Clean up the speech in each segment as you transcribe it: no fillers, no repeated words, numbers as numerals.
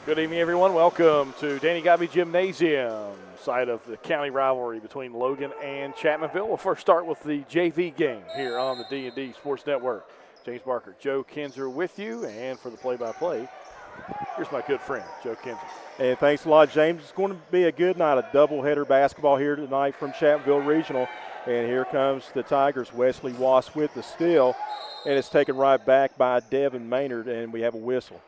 Good evening, everyone. Welcome to Danny Gobby Gymnasium, site of the county rivalry between Logan and Chapmanville. We'll first start with the JV game here on the D&D Sports Network. James Barker, Joe Kinzer with you, and for the play-by-play, here's my good friend, Joe Kinzer. Hey, thanks a lot, James. It's going to be a good night of doubleheader basketball here tonight from Chapmanville Regional. And here comes the Tigers. Wesley Wass with the steal, and it's taken right back by Devin Maynard, and we have a whistle.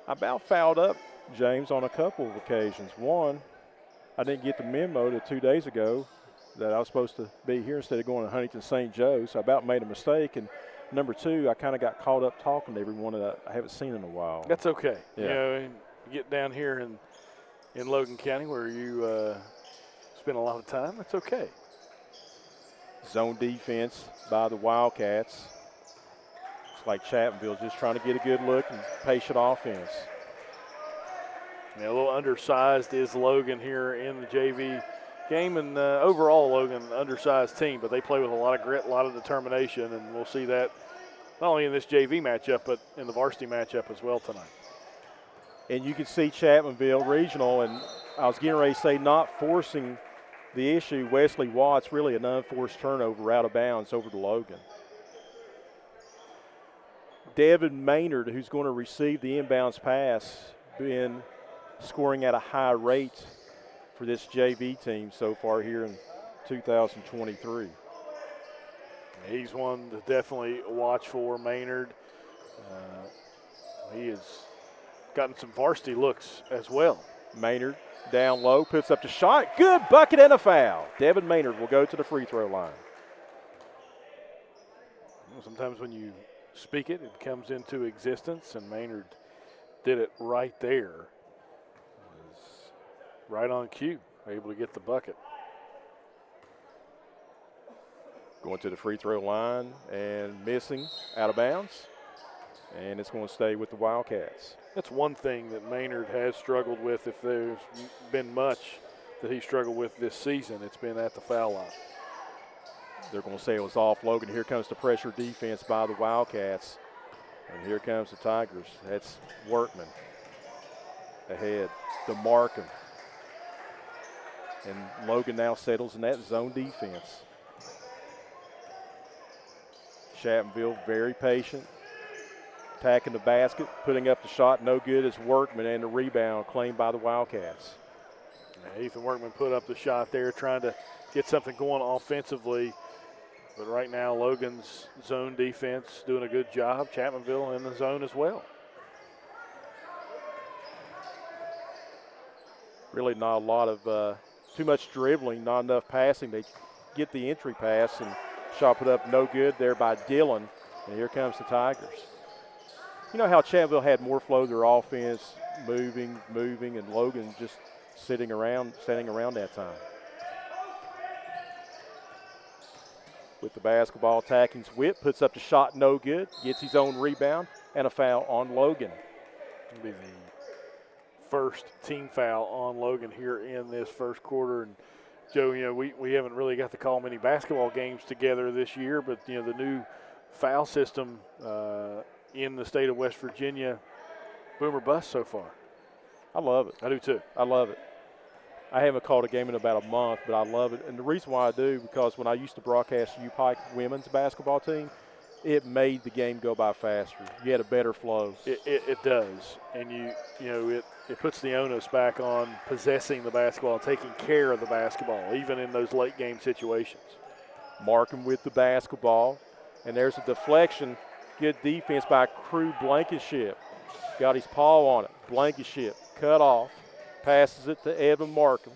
I about fouled up, James, on a couple of occasions. One, I didn't get the memo that 2 days ago that I was supposed to be here instead of going to Huntington St. Joe, so I about made a mistake. And number two, I kind of got caught up talking to everyone that I haven't seen in a while. That's okay. Yeah. You know, you get down here in Logan County where you spend a lot of time, that's okay. Zone defense by the Wildcats. It's like Chapmanville just trying to get a good look and patient offense. Yeah, a little undersized is Logan here in the JV game, and overall Logan, undersized team, but they play with a lot of grit, a lot of determination, and we'll see that not only in this JV matchup, but in the varsity matchup as well tonight. And you can see Chapmanville Regional, and I was getting ready to say not forcing the issue. Wesley Watts, really an unforced turnover out of bounds over to Logan. Devin Maynard, who's going to receive the inbounds pass, been scoring at a high rate for this JV team so far here in 2023. He's one to definitely watch for, Maynard. He has gotten some varsity looks as well. Maynard down low, puts up the shot. Good bucket and a foul. Devin Maynard will go to the free throw line. Sometimes when you speak it, it comes into existence, and Maynard did it right there. Right on cue, able to get the bucket. Going to the free throw line and missing out of bounds. And it's going to stay with the Wildcats. That's one thing that Maynard has struggled with. If there's been much that he struggled with this season, it's been at the foul line. They're going to say it was off Logan. Here comes the pressure defense by the Wildcats. And here comes the Tigers. That's Workman ahead to Markham. And Logan now settles in that zone defense. Chapmanville very patient. Attacking the basket, putting up the shot, no good as Workman, and the rebound claimed by the Wildcats. Ethan Workman put up the shot there, trying to get something going offensively. But right now, Logan's zone defense doing a good job. Chapmanville in the zone as well. Really not a lot of too much dribbling, not enough passing. They get the entry pass, and shot put up no good there by Dillon. And here comes the Tigers. You know how Chapmanville had more flow, their offense, moving, and Logan just standing around that time. With the basketball, attacking Whip, puts up the shot, no good, gets his own rebound, and a foul on Logan. It'll be the first team foul on Logan here in this first quarter. And Joe, you know, we haven't really got to call many basketball games together this year, but you know, the new foul system in the state of West Virginia, boom or bust so far. I love it. I do too. I love it. I haven't called a game in about a month, but I love it. And the reason why I do, because when I used to broadcast U-Pike women's basketball team, it made the game go by faster. You had a better flow. It does. And you know, it puts the onus back on possessing the basketball, taking care of the basketball, even in those late game situations. Markham with the basketball. And there's a deflection. Good defense by Crew Blankenship. Got his paw on it. Blankenship cut off. Passes it to Evan Markham.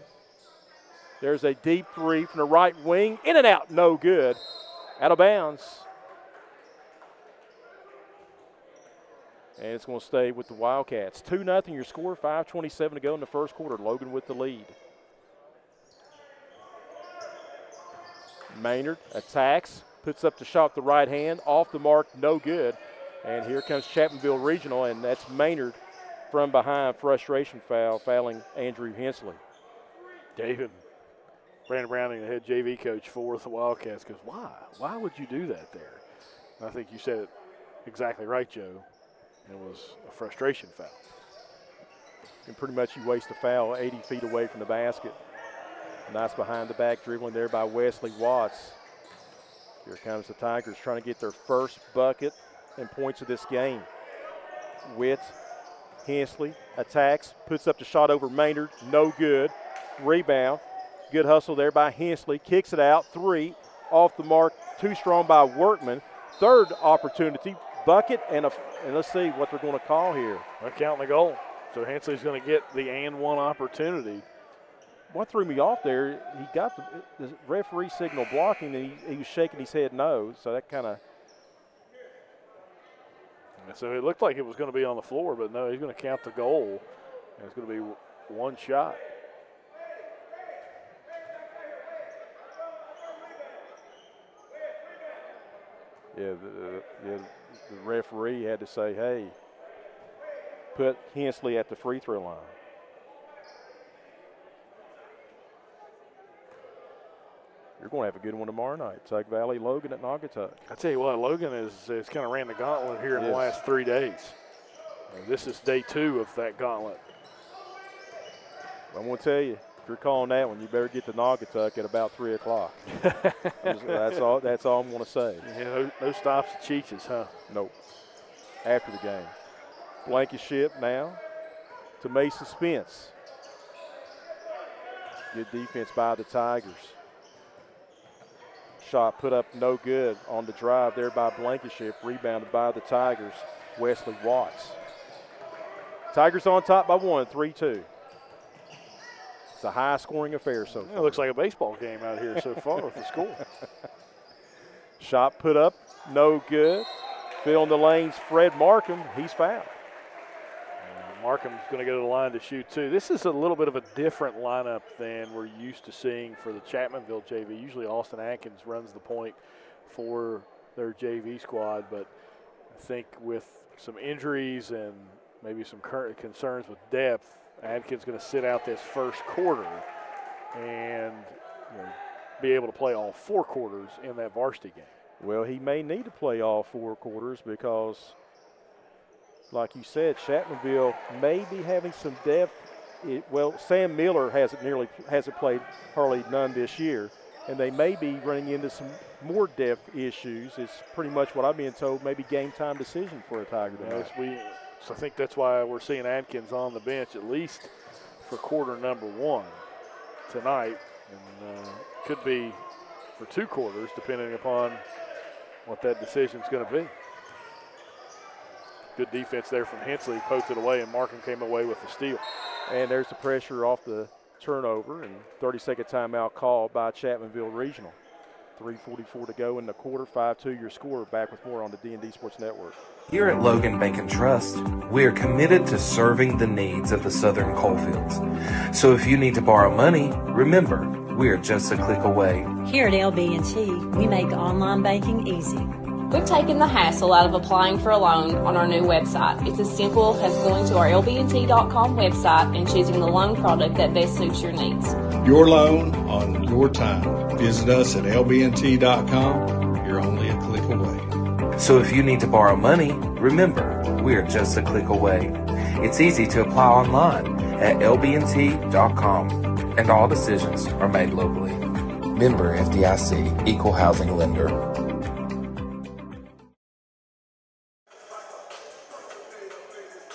There's a deep three from the right wing. In and out, no good. Out of bounds. And it's going to stay with the Wildcats. 2-0 your score, 5:27 to go in the first quarter. Logan with the lead. Maynard attacks, puts up the shot with the right hand, off the mark, no good. And here comes Chapmanville Regional, and that's Maynard from behind, frustration foul, fouling Andrew Hensley. David Brandon Browning, the head JV coach for the Wildcats, goes, why? Why would you do that there? And I think you said it exactly right, Joe. It was a frustration foul. And pretty much you waste a foul 80 feet away from the basket. Nice behind-the-back dribbling there by Wesley Watts. Here comes the Tigers trying to get their first bucket and points of this game. Witt, Hensley attacks, puts up the shot over Maynard, no good. Rebound, good hustle there by Hensley, kicks it out, 3, off the mark, too strong by Workman. Third opportunity, bucket, and let's see what they're going to call here. They're counting the goal. So Hensley's going to get the and one opportunity. What threw me off there, he got the referee signal blocking, and he was shaking his head no, so that kind of. So it looked like it was going to be on the floor, but no, he's going to count the goal. And it's going to be one shot. Yeah, the referee had to say, hey, put Hensley at the free throw line. You're going to have a good one tomorrow night. Tug Valley, Logan at Naugatuck. I tell you what, Logan has kind of ran the gauntlet here in the last 3 days. This is day 2 of that gauntlet. I'm going to tell you, if you're calling that one, you better get to Naugatuck at about 3 o'clock. That's all I'm going to say. Yeah, no stops and cheeches, huh? Nope. After the game. Blankenship now to Mason Spence. Good defense by the Tigers. Shot put up no good on the drive there by Blankenship. Rebounded by the Tigers. Wesley Watts. Tigers on top by 1, 3-2. It's a high-scoring affair so far. It looks like a baseball game out here so far with the score. Shot put up, no good. Filling the lanes, Fred Markham, he's fouled. Markham's going to go to the line to shoot too. This is a little bit of a different lineup than we're used to seeing for the Chapmanville JV. Usually Austin Atkins runs the point for their JV squad, but I think with some injuries and maybe some current concerns with depth, Atkins going to sit out this first quarter and be able to play all 4 quarters in that varsity game. Well, he may need to play all 4 quarters because, like you said, Chapmanville may be having some depth. Sam Miller hasn't played hardly none this year, and they may be running into some more depth issues. It's pretty much what I'm being told, maybe game time decision for a Tiger tonight. So I think that's why we're seeing Atkins on the bench at least for quarter number 1 tonight, and could be for 2 quarters depending upon what that decision is going to be. Good defense there from Hensley, poked it away, and Markham came away with the steal. And there's the pressure off the turnover, and 30-second timeout called by Chapmanville Regional. 3:44 to go in the quarter, 5-2 your score. Back with more on the D&D Sports Network. Here at Logan Bank and Trust, we are committed to serving the needs of the Southern coalfields. So if you need to borrow money, remember, we are just a click away. Here at LB&T, we make online banking easy. We've taken the hassle out of applying for a loan on our new website. It's as simple as going to our lbnt.com website and choosing the loan product that best suits your needs. Your loan on your time. Visit us at lbnt.com. You're only a click away. So if you need to borrow money, remember, we are just a click away. It's easy to apply online at lbnt.com, and all decisions are made locally. Member FDIC, Equal Housing Lender.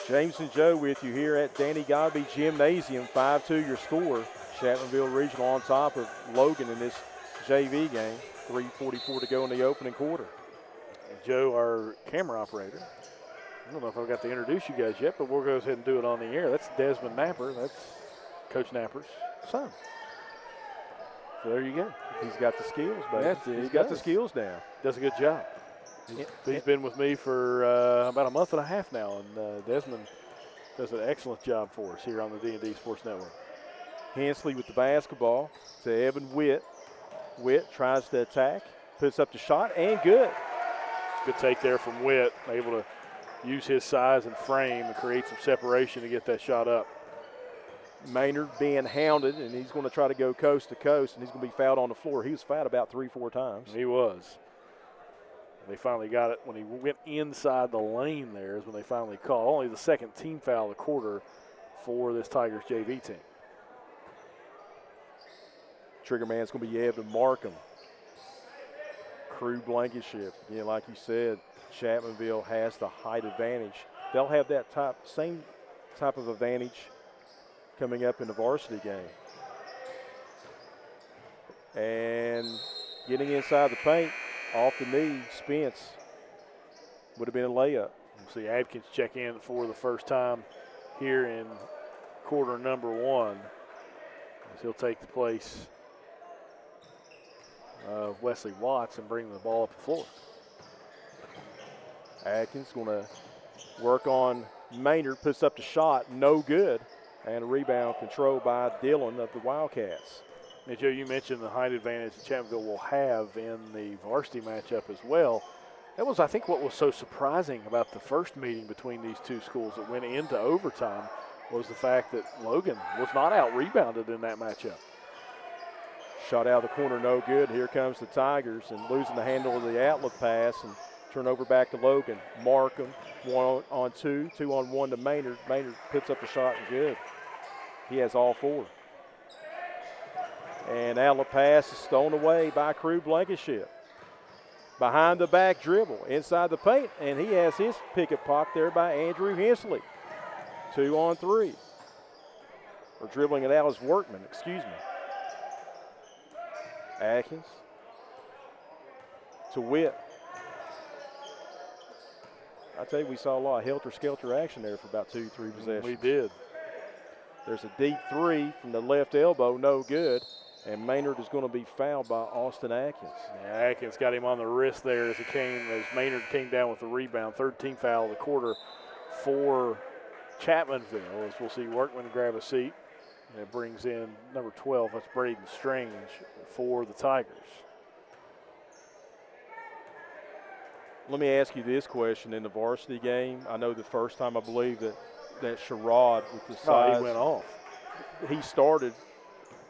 James and Joe with you here at Danny Godby Gymnasium. 5-2 your score. Chapmanville Regional on top of Logan in this JV game. 3:44 to go in the opening quarter. And Joe, our camera operator, I don't know if I've got to introduce you guys yet, but we'll go ahead and do it on the air. That's Desmond Napier. That's Coach Napper's son. So there you go. He's got the skills, baby. He's got the skills down. Does a good job. He's been with me for about a month and a half now, and Desmond does an excellent job for us here on the D&D Sports Network. Hensley with the basketball to Evan Witt. Witt tries to attack, puts up the shot, and good. Good take there from Witt, able to use his size and frame and create some separation to get that shot up. Maynard being hounded, and he's going to try to go coast to coast, and he's going to be fouled on the floor. He was fouled about 3-4 times. He was. They finally got it when he went inside the lane there is when they finally called. Only the second team foul of the quarter for this Tigers JV team. Trigger man's going to be able to mark him. Crew Blankenship. Yeah, like you said, Chapmanville has the height advantage. They'll have that same type of advantage coming up in the varsity game. And getting inside the paint, off the knee, Spence would have been a layup. We'll see Adkins check in for the first time here in quarter number 1. As he'll take the place of Wesley Watts and bring the ball up the floor. Adkins going to work on Maynard, puts up the shot, no good. And a rebound controlled by Dillon of the Wildcats. Now, Joe, you mentioned the height advantage that Chapmanville will have in the varsity matchup as well. That was, I think, what was so surprising about the first meeting between these two schools that went into overtime was the fact that Logan was not out-rebounded in that matchup. Shot out of the corner, no good. Here comes the Tigers and losing the handle of the outlet pass and turn over back to Logan. Markham, 1-on-2, 2-on-1 to Maynard. Maynard puts up the shot and good. He has all 4. And outlet pass is stolen away by Crew Blankenship. Behind the back dribble, inside the paint, and he has his picket pocket there by Andrew Hensley. 2-on-3. Or dribbling it out as Workman, excuse me. Atkins to Witt. I tell you, we saw a lot of helter-skelter action there for about 2-3 possessions. We did. There's a deep 3 from the left elbow, no good. And Maynard is going to be fouled by Austin Atkins. Yeah, Atkins got him on the wrist there as Maynard came down with the rebound. Third team foul of the quarter for Chapmanville. As we'll see Workman grab a seat. And it brings in number 12, that's Braden Strange for the Tigers. Let me ask you this question in the varsity game. I know the first time I believe that Sherrod with the size. He went off. He started.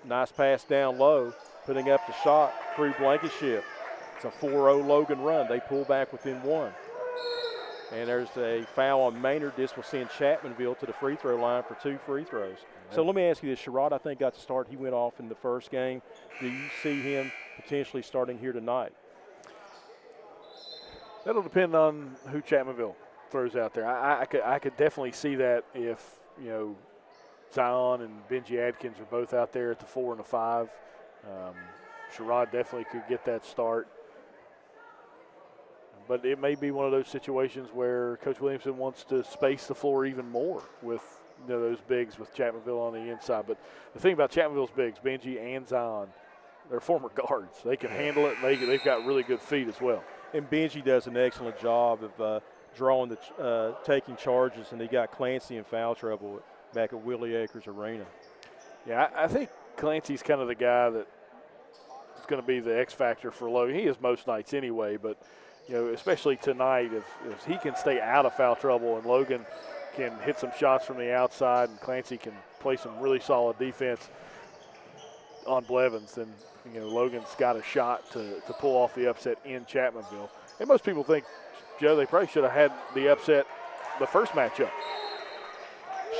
Nice pass down low, putting up the shot. Crew Blankenship. It's a 4-0 Logan run. They pull back within 1. And there's a foul on Maynard. This will send Chapmanville to the free throw line for 2 free throws. Yeah. So let me ask you this. Sherrod, I think, got to start. He went off in the first game. Do you see him potentially starting here tonight? That'll depend on who Chapmanville throws out there. I could definitely see that if, Zion and Benji Adkins are both out there at the 4 and the 5. Sherrod definitely could get that start. But it may be one of those situations where Coach Williamson wants to space the floor even more with those bigs with Chapmanville on the inside. But the thing about Chapmanville's bigs, Benji and Zion, they're former guards. They can handle it. They've got really good feet as well. And Benji does an excellent job of drawing taking charges, and he got Clancy in foul trouble back at Willie Acres Arena. Yeah, I think Clancy's kind of the guy that is going to be the X factor for Logan. He is most nights anyway, but especially tonight, if he can stay out of foul trouble and Logan can hit some shots from the outside and Clancy can play some really solid defense on Blevins, then Logan's got a shot to pull off the upset in Chapmanville. And most people think, Joe, they probably should have had the upset the first matchup.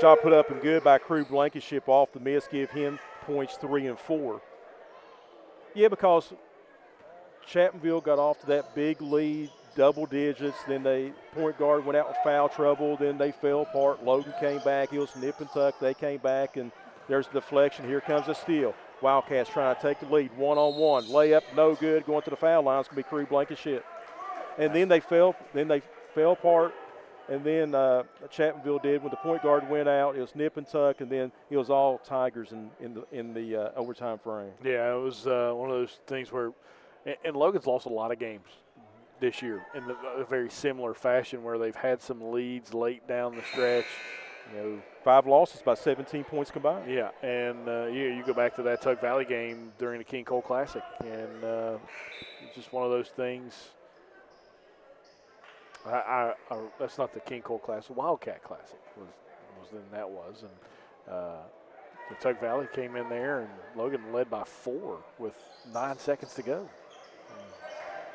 Shot put up and good by Crew Blankenship off the miss, give him points 3 and 4. Yeah, because Chapmanville got off to that big lead, double digits. Then point guard went out with foul trouble. Then they fell apart. Logan came back. It was nip and tuck. They came back, and there's a deflection. Here comes a steal. Wildcats trying to take the lead. 1-on-1. Layup, no good. Going to the foul line. It's going to be Crew Blankenship. And then they fell apart. And then Chapmanville did when the point guard went out. It was nip and tuck, and then it was all Tigers in the overtime frame. Yeah, it was one of those things where – and Logan's lost a lot of games this year in a very similar fashion where they've had some leads late down the stretch. 5 losses by 17 points combined. Yeah, and you go back to that Tug Valley game during the King Cole Classic, and it's just one of those things – that's not the King Cole Classic. The Wildcat Classic was then that was. And the Tug Valley came in there, and Logan led by 4 with 9 seconds to go.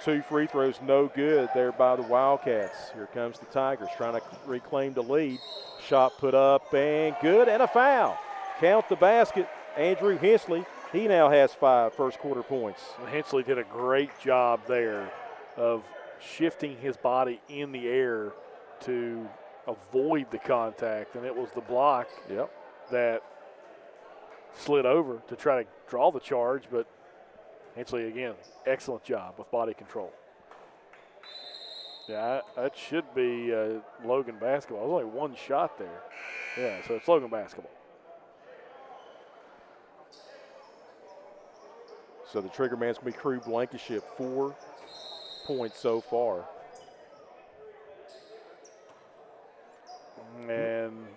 2 free throws, no good there by the Wildcats. Here comes the Tigers trying to reclaim the lead. Shot put up and good, and a foul. Count the basket. Andrew Hensley, he now has 5 first quarter points. Hensley did a great job there of shifting his body in the air to avoid the contact, and it was the block that slid over to try to draw the charge, but Hensley, again, excellent job with body control. Yeah, that should be Logan basketball. There's only one shot there. Yeah, so it's Logan basketball. So the trigger man's going to be Crew Blankenship, 4 points so far. And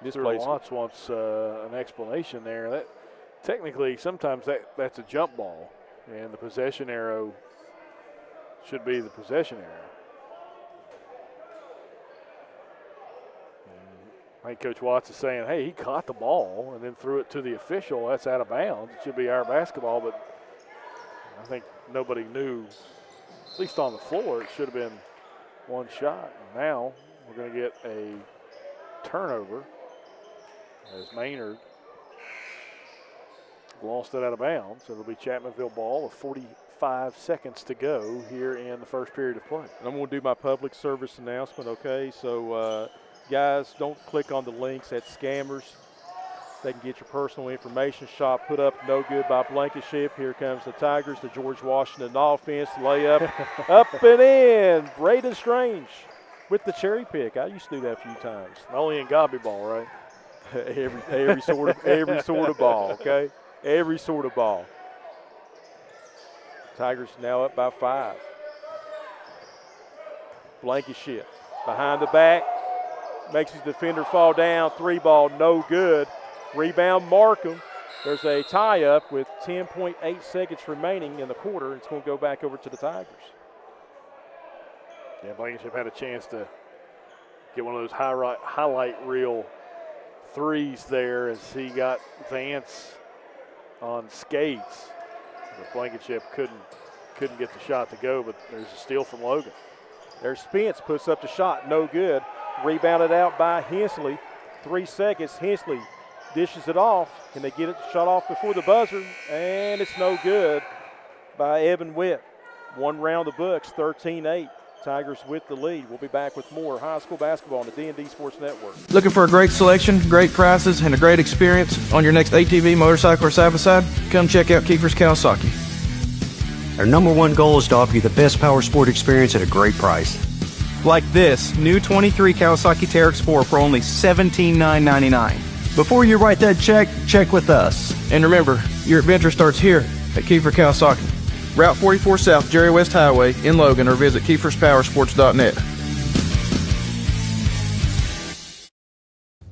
this Mr. place Watts wants an explanation there. That technically, sometimes that's a jump ball, and the possession arrow should be the possession arrow. I think Coach Watts is saying, hey, he caught the ball and then threw it to the official. That's out of bounds. It should be our basketball, but I think nobody knew, at least on the floor, it should have been one shot. And now we're going to get a turnover as Maynard lost it out of bounds. So it'll be Chapmanville ball with 45 seconds to go here in the first period of play. And I'm going to do my public service announcement, okay? So, guys, don't click on the links at scammers. They can get your personal information. Shot put up, no good by Blankenship. Here comes the Tigers, the George Washington offense. Layup, up and in. Braden Strange with the cherry pick. I used to do that a few times. Only in gobby ball, right? every sort of ball, okay? Every sort of ball. Tigers now up by 5. Blankenship behind the back. Makes his defender fall down. 3 ball, no good. Rebound, Markham. There's a tie-up with 10.8 seconds remaining in the quarter. It's going to go back over to the Tigers. Yeah, Blankenship had a chance to get one of those highlight reel threes there as he got Vance on skates. But Blankenship couldn't get the shot to go, but there's a steal from Logan. There's Spence, puts up the shot, no good. Rebounded out by Hensley. 3 seconds, Hensley dishes it off. Can they get it shot off before the buzzer? And it's no good by Evan Witt. 1 round of books, 13-8. Tigers with the lead. We'll be back with more high school basketball on the D&D Sports Network. Looking for a great selection, great prices, and a great experience on your next ATV, motorcycle, or side-by-side? Come check out Kiefer's Kawasaki. Our #1 goal is to offer you the best power sport experience at a great price. Like this new 23 Kawasaki Teryx 4 for only $17,999. Before you write that check with us. And remember, your adventure starts here at Kiefer Kawasaki. Route 44 South, Jerry West Highway in Logan, or visit KiefersPowersports.net.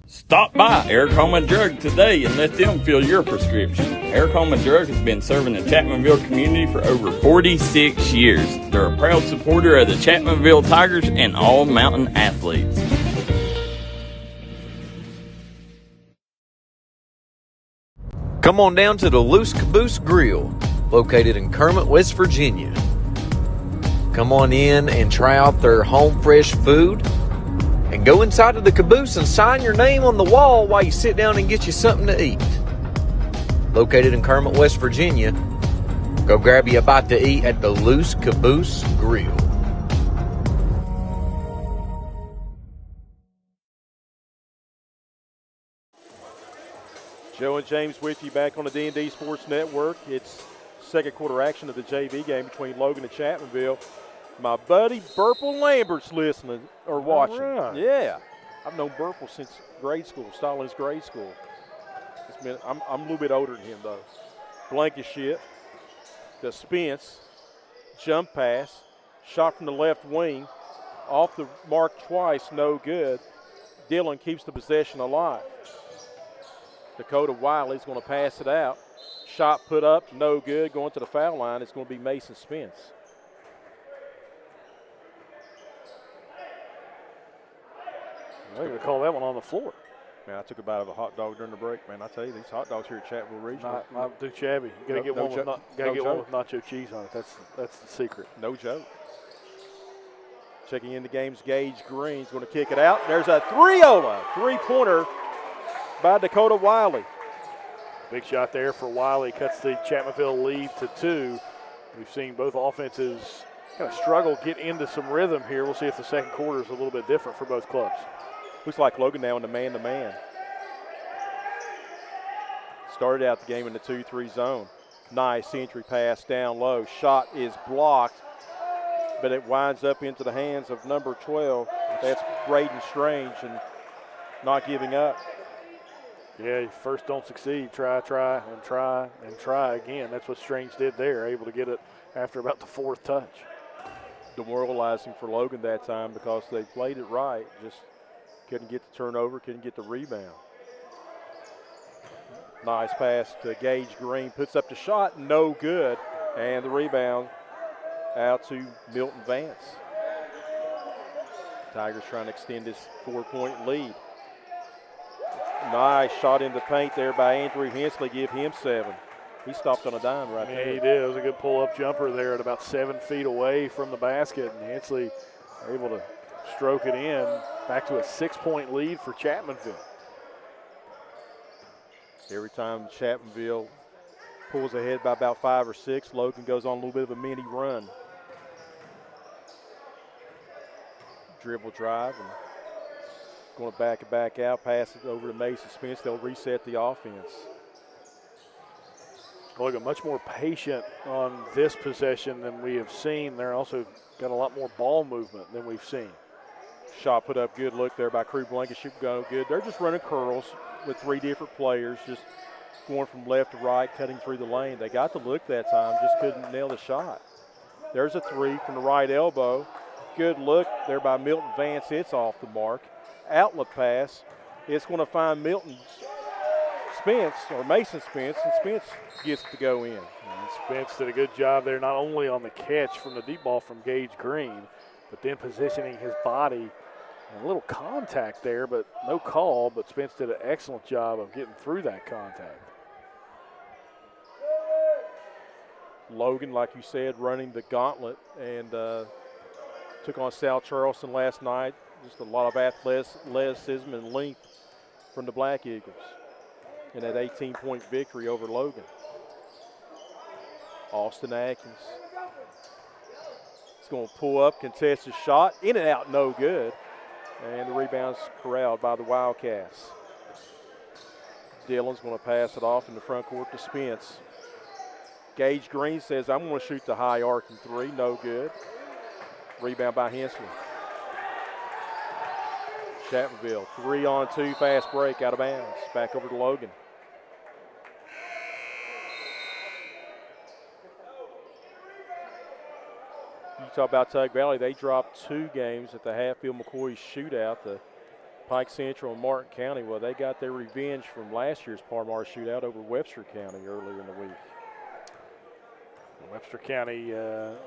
Stop by Eric Homa Drug today and let them fill your prescription. Eric Homa Drug has been serving the Chapmanville community for over 46 years. They're a proud supporter of the Chapmanville Tigers and all mountain athletes. Come on down to the Loose Caboose Grill, located in Kermit, West Virginia. Come on in and try out their home fresh food. And go inside of the caboose and sign your name on the wall while you sit down and get you something to eat. Located in Kermit, West Virginia, go grab you a bite to eat at the Loose Caboose Grill. Joe and James with you back on the D&D Sports Network. It's second quarter action of the JV game between Logan and Chapmanville. My buddy Burple Lambert's listening or watching. Right. Yeah, I've known Burple since grade school, Stalin's grade school. I'm a little bit older than him though. Blankenship, the Spence, jump pass, shot from the left wing, off the mark twice, no good. Dillon keeps the possession alive. Dakota Wiley's going to pass it out. Shot put up, no good. Going to the foul line, it's going to be Mason Spence. They're going to call that one on the floor. Man, I took a bite of a hot dog during the break. Man, I tell you, these hot dogs here at Chapmanville Regional. Not too shabby. You got to get one with nacho cheese on it. That's the secret. No joke. Checking in the game's Gage Green's going to kick it out. There's a three-pointer by Dakota Wiley. Big shot there for Wiley. Cuts the Chapmanville lead to 2. We've seen both offenses kind of struggle, get into some rhythm here. We'll see if the second quarter is a little bit different for both clubs. Looks like Logan now in the man-to-man. Started out the game in the 2-3 zone. Nice entry pass down low. Shot is blocked, but it winds up into the hands of number 12. That's Braden Strange, and not giving up. Yeah, first don't succeed. Try again. That's what Strange did there, able to get it after about the 4th touch. Demoralizing for Logan that time because they played it right, just couldn't get the turnover, couldn't get the rebound. Nice pass to Gage Green, puts up the shot, no good, and the rebound out to Milton Vance. Tigers trying to extend this 4-point lead. Nice shot in the paint there by Andrew Hensley, give him 7. He stopped on a dime right there. Yeah, he did. It was a good pull-up jumper there at about 7 feet away from the basket, and Hensley able to stroke it in. Back to a 6-point lead for Chapmanville. Every time Chapmanville pulls ahead by about 5 or 6, Logan goes on a little bit of a mini run. Dribble drive and going to back it back out, pass it over to Mason Spence. They'll reset the offense. Logan much more patient on this possession than we have seen. They're also got a lot more ball movement than we've seen. Shot put up, good look there by Crew Blankenship, go good. They're just running curls with 3 different players, just going from left to right, cutting through the lane. They got the look that time, just couldn't nail the shot. There's a 3 from the right elbow. Good look there by Milton Vance. It's off the mark. Outlet pass. It's going to find Milton Spence, or Mason Spence, and Spence gets to go in. And Spence did a good job there, not only on the catch from the deep ball from Gage Green, but then positioning his body. A little contact there, but no call, but Spence did an excellent job of getting through that contact. Logan, like you said, running the gauntlet, and took on Sal Charleston last night. Just a lot of athleticism and length from the Black Eagles in that 18-point victory over Logan. Austin Atkins. He's going to pull up, contest his shot, in and out, no good. And the rebound's corralled by the Wildcats. Dillon's going to pass it off in the front court to Spence. Gage Green says, I'm going to shoot the high arcing 3, no good. Rebound by Hensley. Chapmanville, 3-on-2, fast break, out of bounds. Back over to Logan. You talk about Tug Valley, they dropped 2 games at the Hatfield-McCoy shootout, the Pike Central and Martin County. Well, they got their revenge from last year's Parmar shootout over Webster County earlier in the week. Webster County,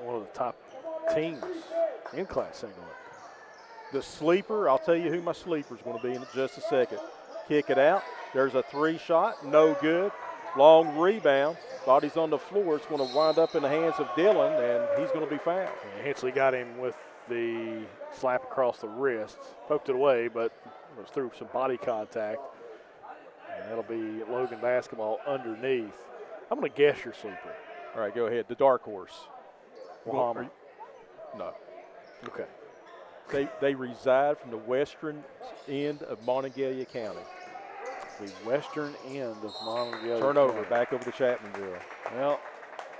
one of the top teams in Class Single A. The sleeper, I'll tell you who my sleeper is going to be in just a second. Kick it out. There's a 3 shot, no good. Long rebound. Body's on the floor. It's going to wind up in the hands of Dillon, and he's going to be fouled. And Hensley got him with the slap across the wrist. Poked it away, but it was through some body contact. And that'll be Logan basketball underneath. I'm going to guess your sleeper. All right, go ahead. The dark horse. Wahama. No. Okay. They reside from the western end of Monongalia County. The western end of Monongalia. Turnover, County. back over to Chapmanville. Well,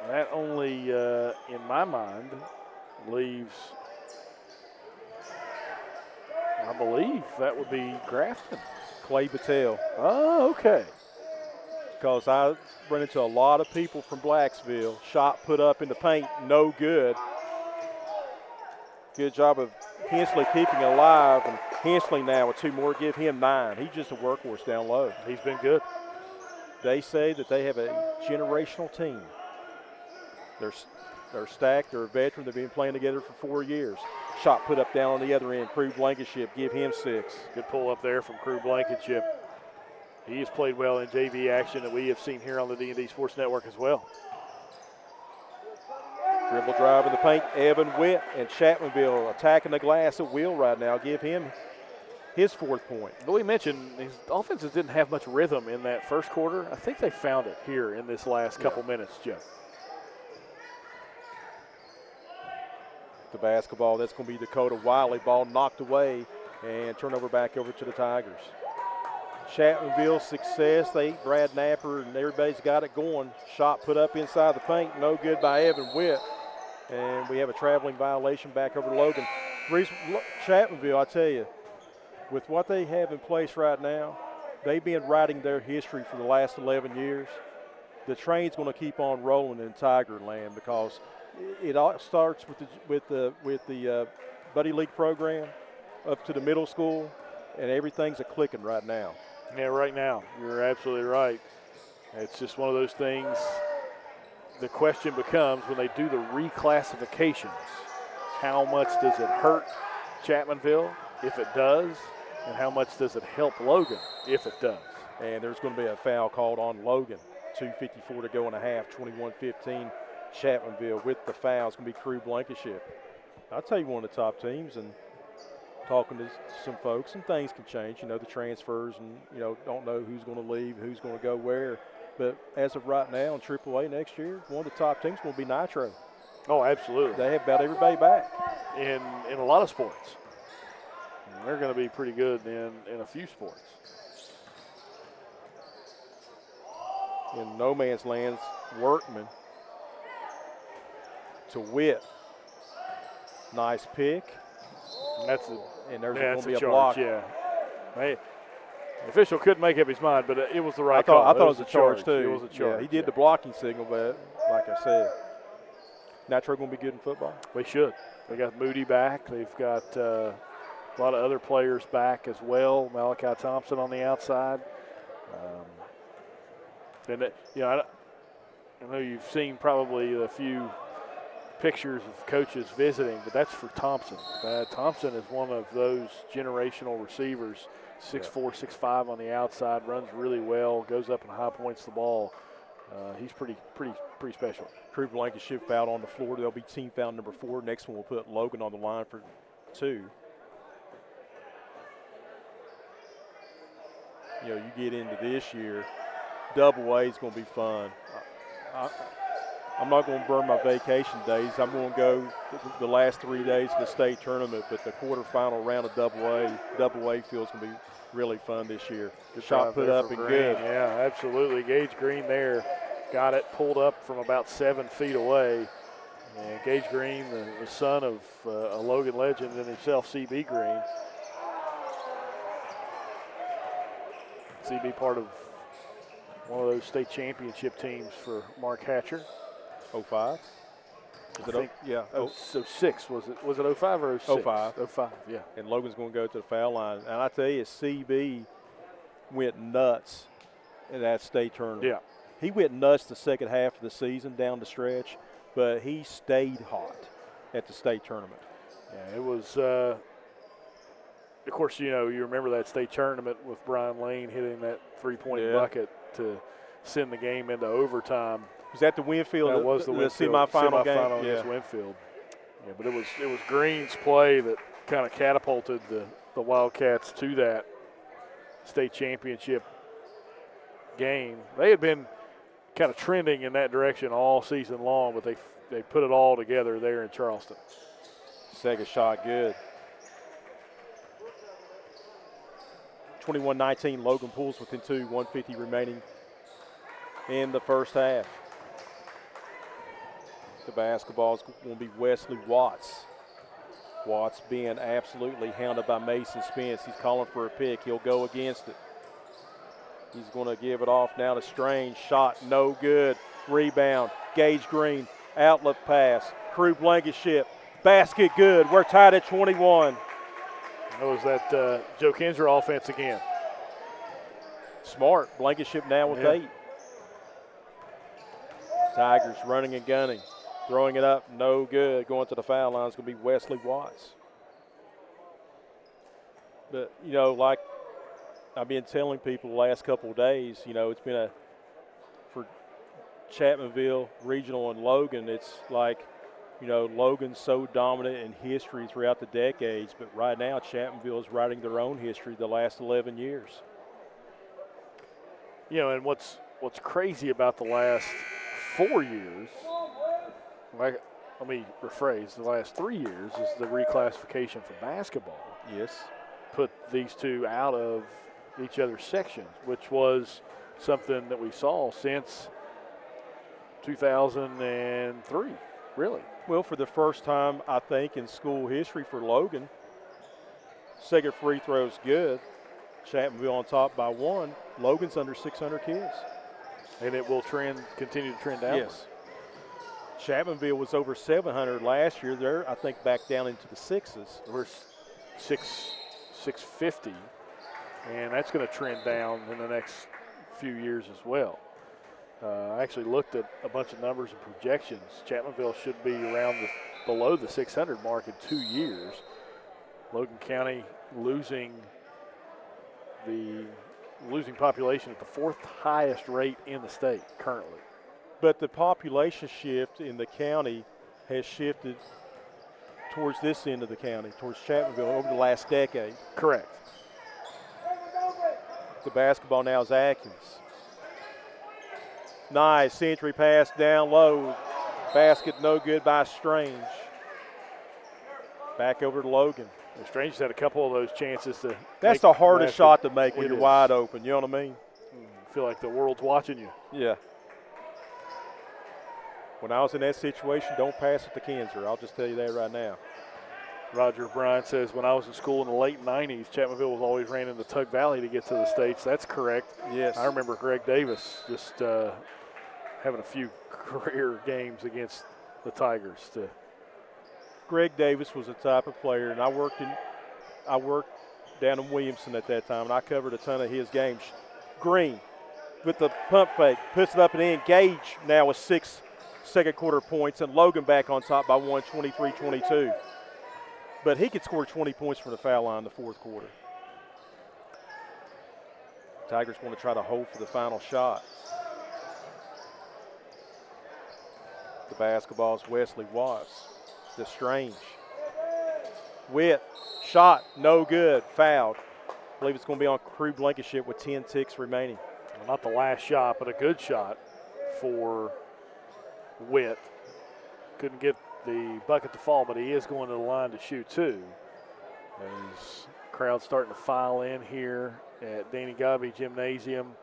that only, in my mind, leaves, I believe that would be Grafton. Clay Battelle. Oh, okay. Because I run into a lot of people from Blacksville. Shot put up in the paint, no good. Good job of Hensley keeping it alive, and Hensley now with 2 more, give him 9. He's just a workhorse down low. He's been good. They say that they have a generational team. They're stacked, they're a veteran, they've been playing together for 4 years. Shot put up down on the other end, Crew Blankenship, give him 6. Good pull up there from Crew Blankenship. He has played well in JV action that we have seen here on the D&D Sports Network as well. Dribble drive in the paint, Evan Witt and Chapmanville attacking the glass at will right now. Give him his 4th point. But we mentioned his offenses didn't have much rhythm in that first quarter. I think they found it here in this last couple minutes, Joe. The basketball, that's going to be Dakota Wiley. Ball knocked away and turnover back over to the Tigers. Chapmanville success. Brad Napier and everybody's got it going. Shot put up inside the paint. No good by Evan Witt. And we have a traveling violation back over to Logan. Chapmanville, I tell you, with what they have in place right now, they've been writing their history for the last 11 years. The train's going to keep on rolling in Tigerland because it all starts with the Buddy League program up to the middle school, and everything's clicking right now. Yeah, right now. You're absolutely right. It's just one of those things. The question becomes when they do the reclassifications, how much does it hurt Chapmanville if it does, and how much does it help Logan if it does? And there's going to be a foul called on Logan. 2:54 to go in a half, 21-15 Chapmanville with the foul. It's going to be Crew Blankenship. I'll tell you, one of the top teams, and talking to some folks, and things can change, the transfers, and, don't know who's going to leave, who's going to go where. But as of right now in AAA next year, one of the top teams will be Nitro. Oh, absolutely. They have about everybody back. In a lot of sports. And they're going to be pretty good in a few sports. In no man's land's Workman to Witt. Nice pick. And there's going to be a block. Yeah. Hey, the official couldn't make up his mind, but it was the right call. I thought it was a charge, too. It was a charge. Yeah, he did the blocking signal, but like I said, Nitro going to be good in football? They should. They got Moody back. They've got a lot of other players back as well. Malachi Thompson on the outside. And I know you've seen probably a few pictures of coaches visiting, but that's for Thompson. Thompson is one of those generational receivers, 6'4", 6'5" on the outside, runs really well, goes up and high points the ball. He's pretty special. Crew Blankenship fouled on the floor. There'll be team foul number 4. Next one will put Logan on the line for 2. You get into this year, double A is going to be fun. I'm not going to burn my vacation days. I'm going to go the last 3 days of the state tournament, but the quarterfinal round of double A feels going to be really fun this year. The shot put up and good. Yeah, absolutely. Gage Green there got it pulled up from about 7 feet away. And Gage Green, the son of a Logan legend and himself, CB Green. CB part of one of those state championship teams for Mark Hatcher. 05? Yeah. So 6, was it 05 or 06? 05. 05, yeah. And Logan's going to go to the foul line. And I tell you, CB went nuts in that state tournament. Yeah. He went nuts the second half of the season down the stretch, but he stayed hot at the state tournament. Yeah, it was, of course, you remember that state tournament with Brian Lane hitting that three-point bucket to send the game into overtime. Was that the Winfield? That was the semifinal game against Winfield. Yeah, but it was Green's play that kind of catapulted the Wildcats to that state championship game. They had been kind of trending in that direction all season long, but they put it all together there in Charleston. Second shot good. 21-19, Logan pulls within 2, 150 remaining in the first half. The basketball is going to be Wesley Watts. Watts being absolutely hounded by Mason Spence. He's calling for a pick. He'll go against it. He's going to give it off now to Strange. Shot no good. Rebound. Gage Green. Outlet pass. Crew Blankenship. Basket good. We're tied at 21. That was that Joe Kinzer offense again. Smart. Blankenship now with 8. Tigers running and gunning. Throwing it up, no good. Going to the foul line is going to be Wesley Watts. But, like I've been telling people the last couple of days, you know, it's been for Chapmanville, Regional, and Logan, it's like, you know, Logan's so dominant in history throughout the decades, but right now Chapmanville is writing their own history the last 11 years. You know, and what's crazy about the last 4 years, like, let me rephrase, the last 3 years is the reclassification for basketball. Yes. Put these two out of each other's sections, which was something that we saw since 2003, really. Well, for the first time, I think, in school history for Logan, second free throw's good. Chapmanville on top by 1. Logan's under 600 kids. And it will continue to trend down. Yes. Chapmanville was over 700 last year. They're, I think, back down into the 6s. We're 650, and that's going to trend down in the next few years as well. I actually looked at a bunch of numbers and projections. Chapmanville should be around below the 600 mark in 2 years. Logan County losing population at the 4th highest rate in the state currently. But the population shift in the county has shifted towards this end of the county, towards Chapmanville, over the last decade. Correct. The basketball now is Atkins. Nice entry pass down low. Basket no good by Strange. Back over to Logan. Strange has had a couple of those chances to. That's the hardest shot to make when you're wide open. You know what I mean? Feel like the world's watching you. Yeah. When I was in that situation, don't pass it to Kinzer. I'll just tell you that right now. Roger Bryant says, when I was in school in the late 90s, Chapmanville was always ran into Tug Valley to get to the States. That's correct. Yes. I remember Greg Davis just having a few career games against the Tigers. Greg Davis was the type of player, and I worked down in Williamson at that time, and I covered a ton of his games. Green with the pump fake, puts it up and in. Gage now with 6 second quarter points, and Logan back on top by 1, 23-22. But he could score 20 points from the foul line in the 4th quarter. Tigers want to try to hold for the final shot. The basketball is Wesley Watts. The Strange. Witt, shot, no good, fouled. I believe it's going to be on Crew Blankenship with 10 ticks remaining. Well, not the last shot, but a good shot for Witt. Couldn't get the bucket to fall, but he is going to the line to shoot too. As crowd's starting to file in here at Danny Gobby Gymnasium.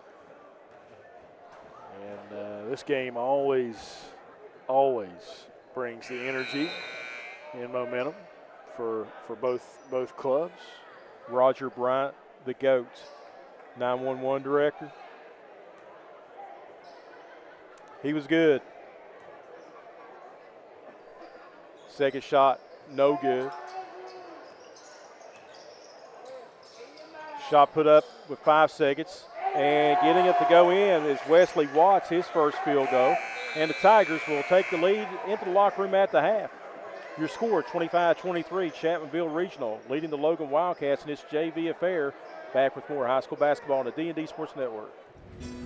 And this game always brings the energy and momentum for both clubs. Roger Bryant, the GOAT, 911 director. He was good. Second shot, no good. Shot put up with 5 seconds. And getting it to go in is Wesley Watts, his first field goal. And the Tigers will take the lead into the locker room at the half. Your score, 25-23, Chapmanville Regional, leading the Logan Wildcats in this JV affair. Back with more high school basketball on the D&D Sports Network.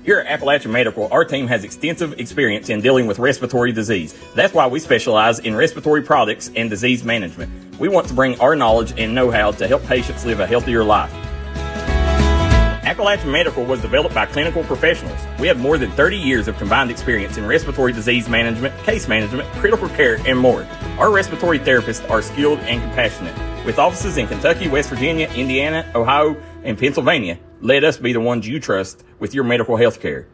Here at Appalachian Medical, our team has extensive experience in dealing with respiratory disease. That's why we specialize in respiratory products and disease management. We want to bring our knowledge and know-how to help patients live a healthier life. Appalachian Medical was developed by clinical professionals. We have more than 30 years of combined experience in respiratory disease management, case management, critical care, and more. Our respiratory therapists are skilled and compassionate. With offices in Kentucky, West Virginia, Indiana, Ohio, and Pennsylvania, let us be the ones you trust with your medical health care.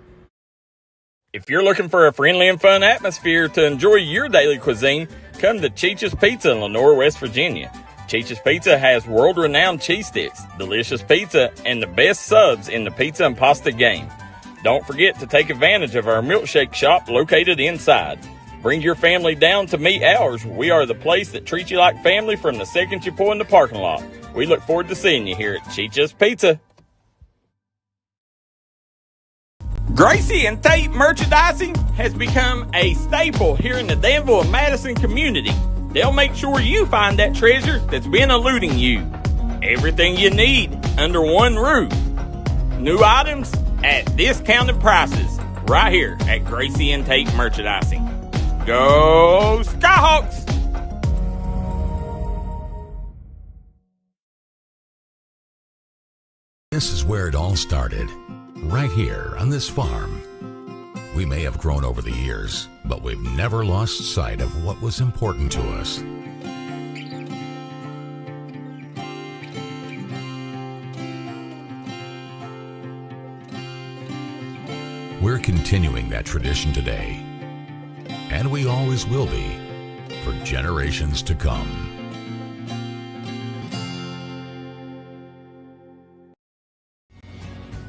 If you're looking for a friendly and fun atmosphere to enjoy your daily cuisine, come to Cheech's Pizza in Lenore, West Virginia. Cheech's Pizza has world-renowned cheese sticks, delicious pizza, and the best subs in the pizza and pasta game. Don't forget to take advantage of our milkshake shop located inside. Bring your family down to meet ours. We are the place that treats you like family from the second you pull in the parking lot. We look forward to seeing you here at Cheech's Pizza. Gracie and Tate Merchandising has become a staple here in the Danville and Madison community. They'll make sure you find that treasure that's been eluding you. Everything you need under one roof. new items at discounted prices right here at Gracie and Tate Merchandising. Go Skyhawks! This is where it all started, right here on this farm. We may have grown over the years, but we've never lost sight of what was important to us. We're continuing that tradition today, and we always will be for generations to come.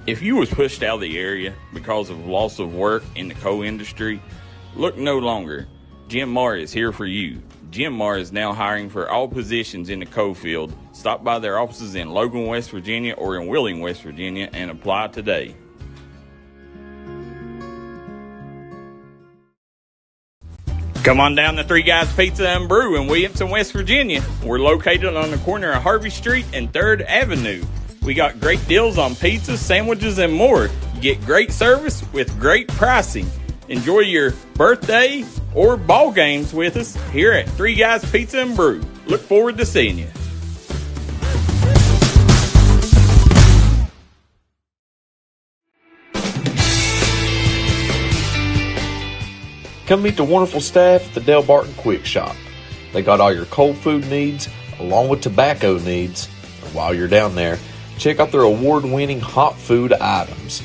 If you was pushed out of the area because of loss of work in the coal industry, look no longer. Jim Marr is here for you. Jim Marr is now hiring for all positions in the coal field. Stop by their offices in Logan, West Virginia or in Wheeling, West Virginia and apply today. Come on down to Three Guys Pizza and Brew in Williamson, West Virginia. We're located on the corner of Harvey Street and 3rd Avenue. We got great deals on pizzas, sandwiches, and more. You get great service with great pricing. Enjoy your birthday or ball games with us here at Three Guys Pizza and Brew. Look forward to seeing you. Come meet the wonderful staff at the Del Barton Quick Shop. They got all your cold food needs along with tobacco needs. And while you're down there, check out their award-winning hot food items.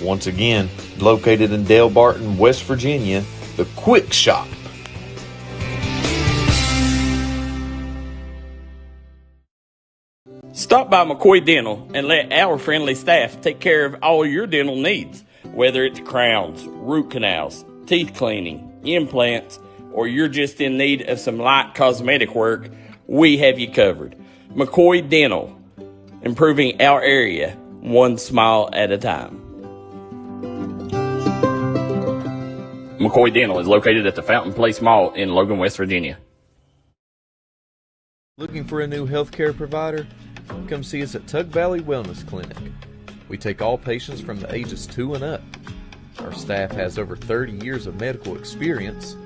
Once again, located in Del Barton, West Virginia, the Quick Shop. Stop by McCoy Dental and let our friendly staff take care of all your dental needs. Whether it's crowns, root canals, teeth cleaning, implants, or you're just in need of some light cosmetic work, we have you covered. McCoy Dental, improving our area one smile at a time. McCoy Dental is located at the Fountain Place Mall in Logan, West Virginia. Looking for a new healthcare provider? Come see us at Tug Valley Wellness Clinic. We take all patients from the ages 2 and up. Our staff has over 30 years of medical experience.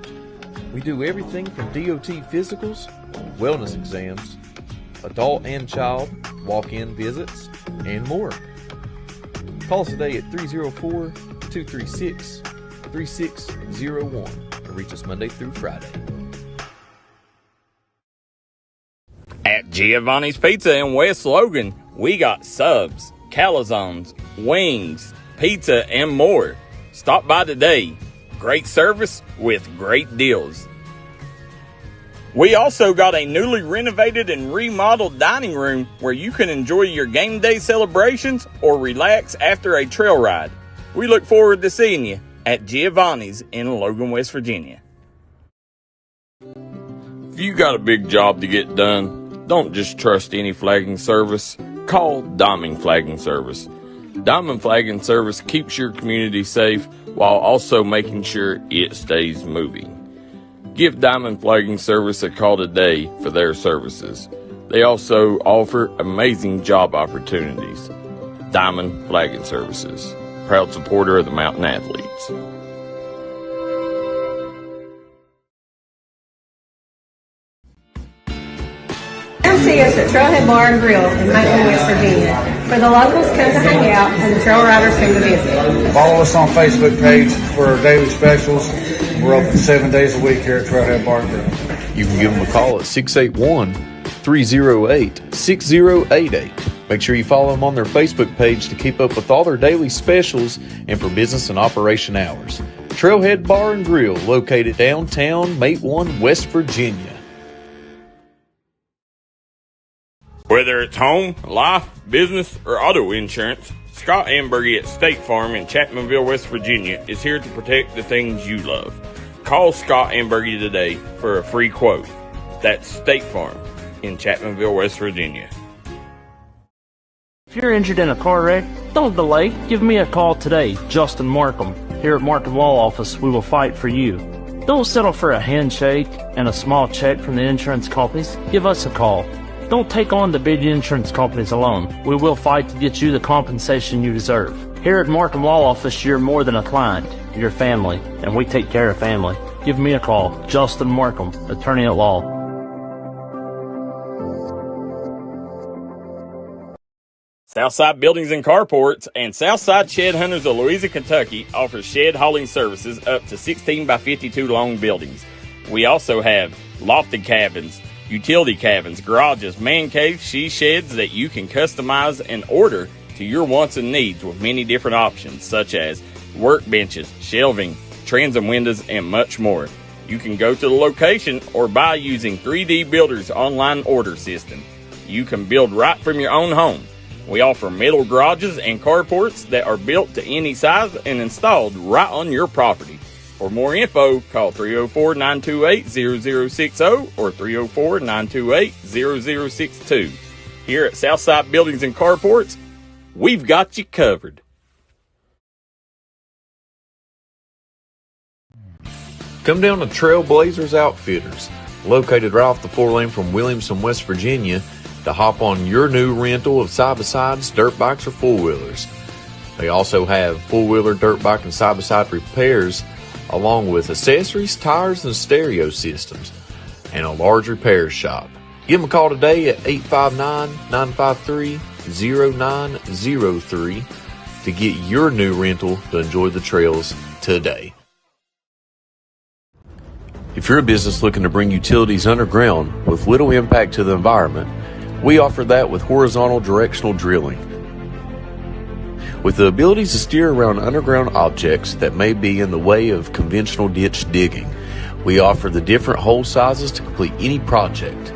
We do everything from DOT physicals, wellness exams, adult and child, walk-in visits, and more. Call us today at 304-236-3601 and reach us Monday through Friday. At Giovanni's Pizza in West Logan, we got subs, calzones, wings, pizza, and more. Stop by today. Great service with great deals. We also got a newly renovated and remodeled dining room where you can enjoy your game day celebrations or relax after a trail ride. We look forward to seeing you at Giovanni's in Logan, West Virginia. If you got a big job to get done, don't just trust any flagging service. Call Diamond Flagging Service. Diamond Flagging Service keeps your community safe while also making sure it stays moving. Give Diamond Flagging Service a call today for their services. They also offer amazing job opportunities. Diamond Flagging Services, proud supporter of the Mountain Athletes. Come see us at Trailhead Bar and Grill in Mountain, West Virginia, where the locals come to hang out and the trail riders come to visit. Follow us on Facebook page for our daily specials. We're open 7 days a week here at Trailhead Bar and Grill. You can give them a call at 681-308-6088. Make sure you follow them on their Facebook page to keep up with all their daily specials and for business and operation hours. Trailhead Bar and Grill, located downtown Matewan, West Virginia. Whether it's home, life, business, or auto insurance, Scott Ambergy at State Farm in Chapmanville, West Virginia is here to protect the things you love. Call Scott Ambergy today for a free quote. That's State Farm in Chapmanville, West Virginia. If you're injured in a car wreck, don't delay. Give me a call today, Justin Markham. Here at Markham Law Office, we will fight for you. Don't settle for a handshake and a small check from the insurance companies. Give us a call. Don't take on the big insurance companies alone. We will fight to get you the compensation you deserve. Here at Markham Law Office, you're more than a client. You're family, and we take care of family. Give me a call. Justin Markham, attorney at law. Southside Buildings and Carports and Southside Shed Hunters of Louisa, Kentucky offers shed hauling services up to 16 by 52 long buildings. We also have lofted cabins, utility cabins, garages, man caves, she sheds that you can customize and order to your wants and needs with many different options such as workbenches, shelving, transom windows, and much more. You can go to the location or buy using 3D Builder's online order system. You can build right from your own home. We offer metal garages and carports that are built to any size and installed right on your property. For more info, call 304-928-0060 or 304-928-0062. Here at Southside Buildings and Carports, we've got you covered. Come down to Trailblazers Outfitters, located right off the 4-lane from Williamson, West Virginia, to hop on your new rental of side-by-sides, dirt bikes, or four-wheelers. They also have four-wheeler, dirt bike, and side-by-side repairs, along with accessories, tires, and stereo systems, and a large repair shop. Give them a call today at 859-953-0903 to get your new rental to enjoy the trails today. If you're a business looking to bring utilities underground with little impact to the environment, we offer that with horizontal directional drilling. With the abilities to steer around underground objects that may be in the way of conventional ditch digging, we offer the different hole sizes to complete any project.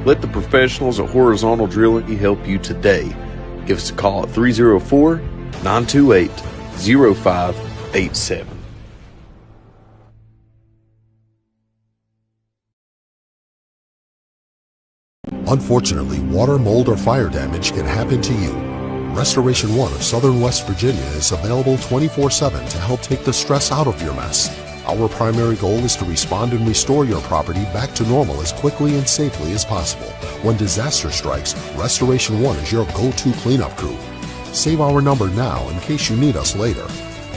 Let the professionals at Horizontal Drilling help you today. Give us a call at 304-928-0587. Unfortunately, water, mold, or fire damage can happen to you. Restoration One of Southern West Virginia is available 24/7 to help take the stress out of your mess. Our primary goal is to respond and restore your property back to normal as quickly and safely as possible. When disaster strikes, Restoration One is your go-to cleanup crew. Save our number now in case you need us later.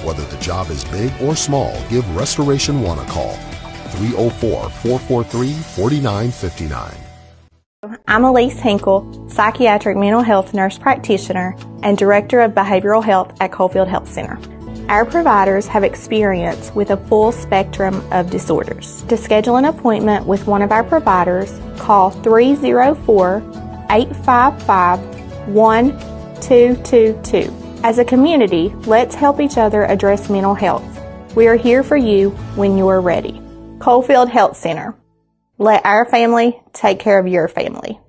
Whether the job is big or small, give Restoration One a call. 304-443-4959. I'm Elise Hinkle, psychiatric mental health nurse practitioner and director of behavioral health at Coalfield Health Center. Our providers have experience with a full spectrum of disorders. To schedule an appointment with one of our providers, call 304-855-1222. As a community, let's help each other address mental health. We are here for you when you are ready. Coalfield Health Center. Let our family take care of your family.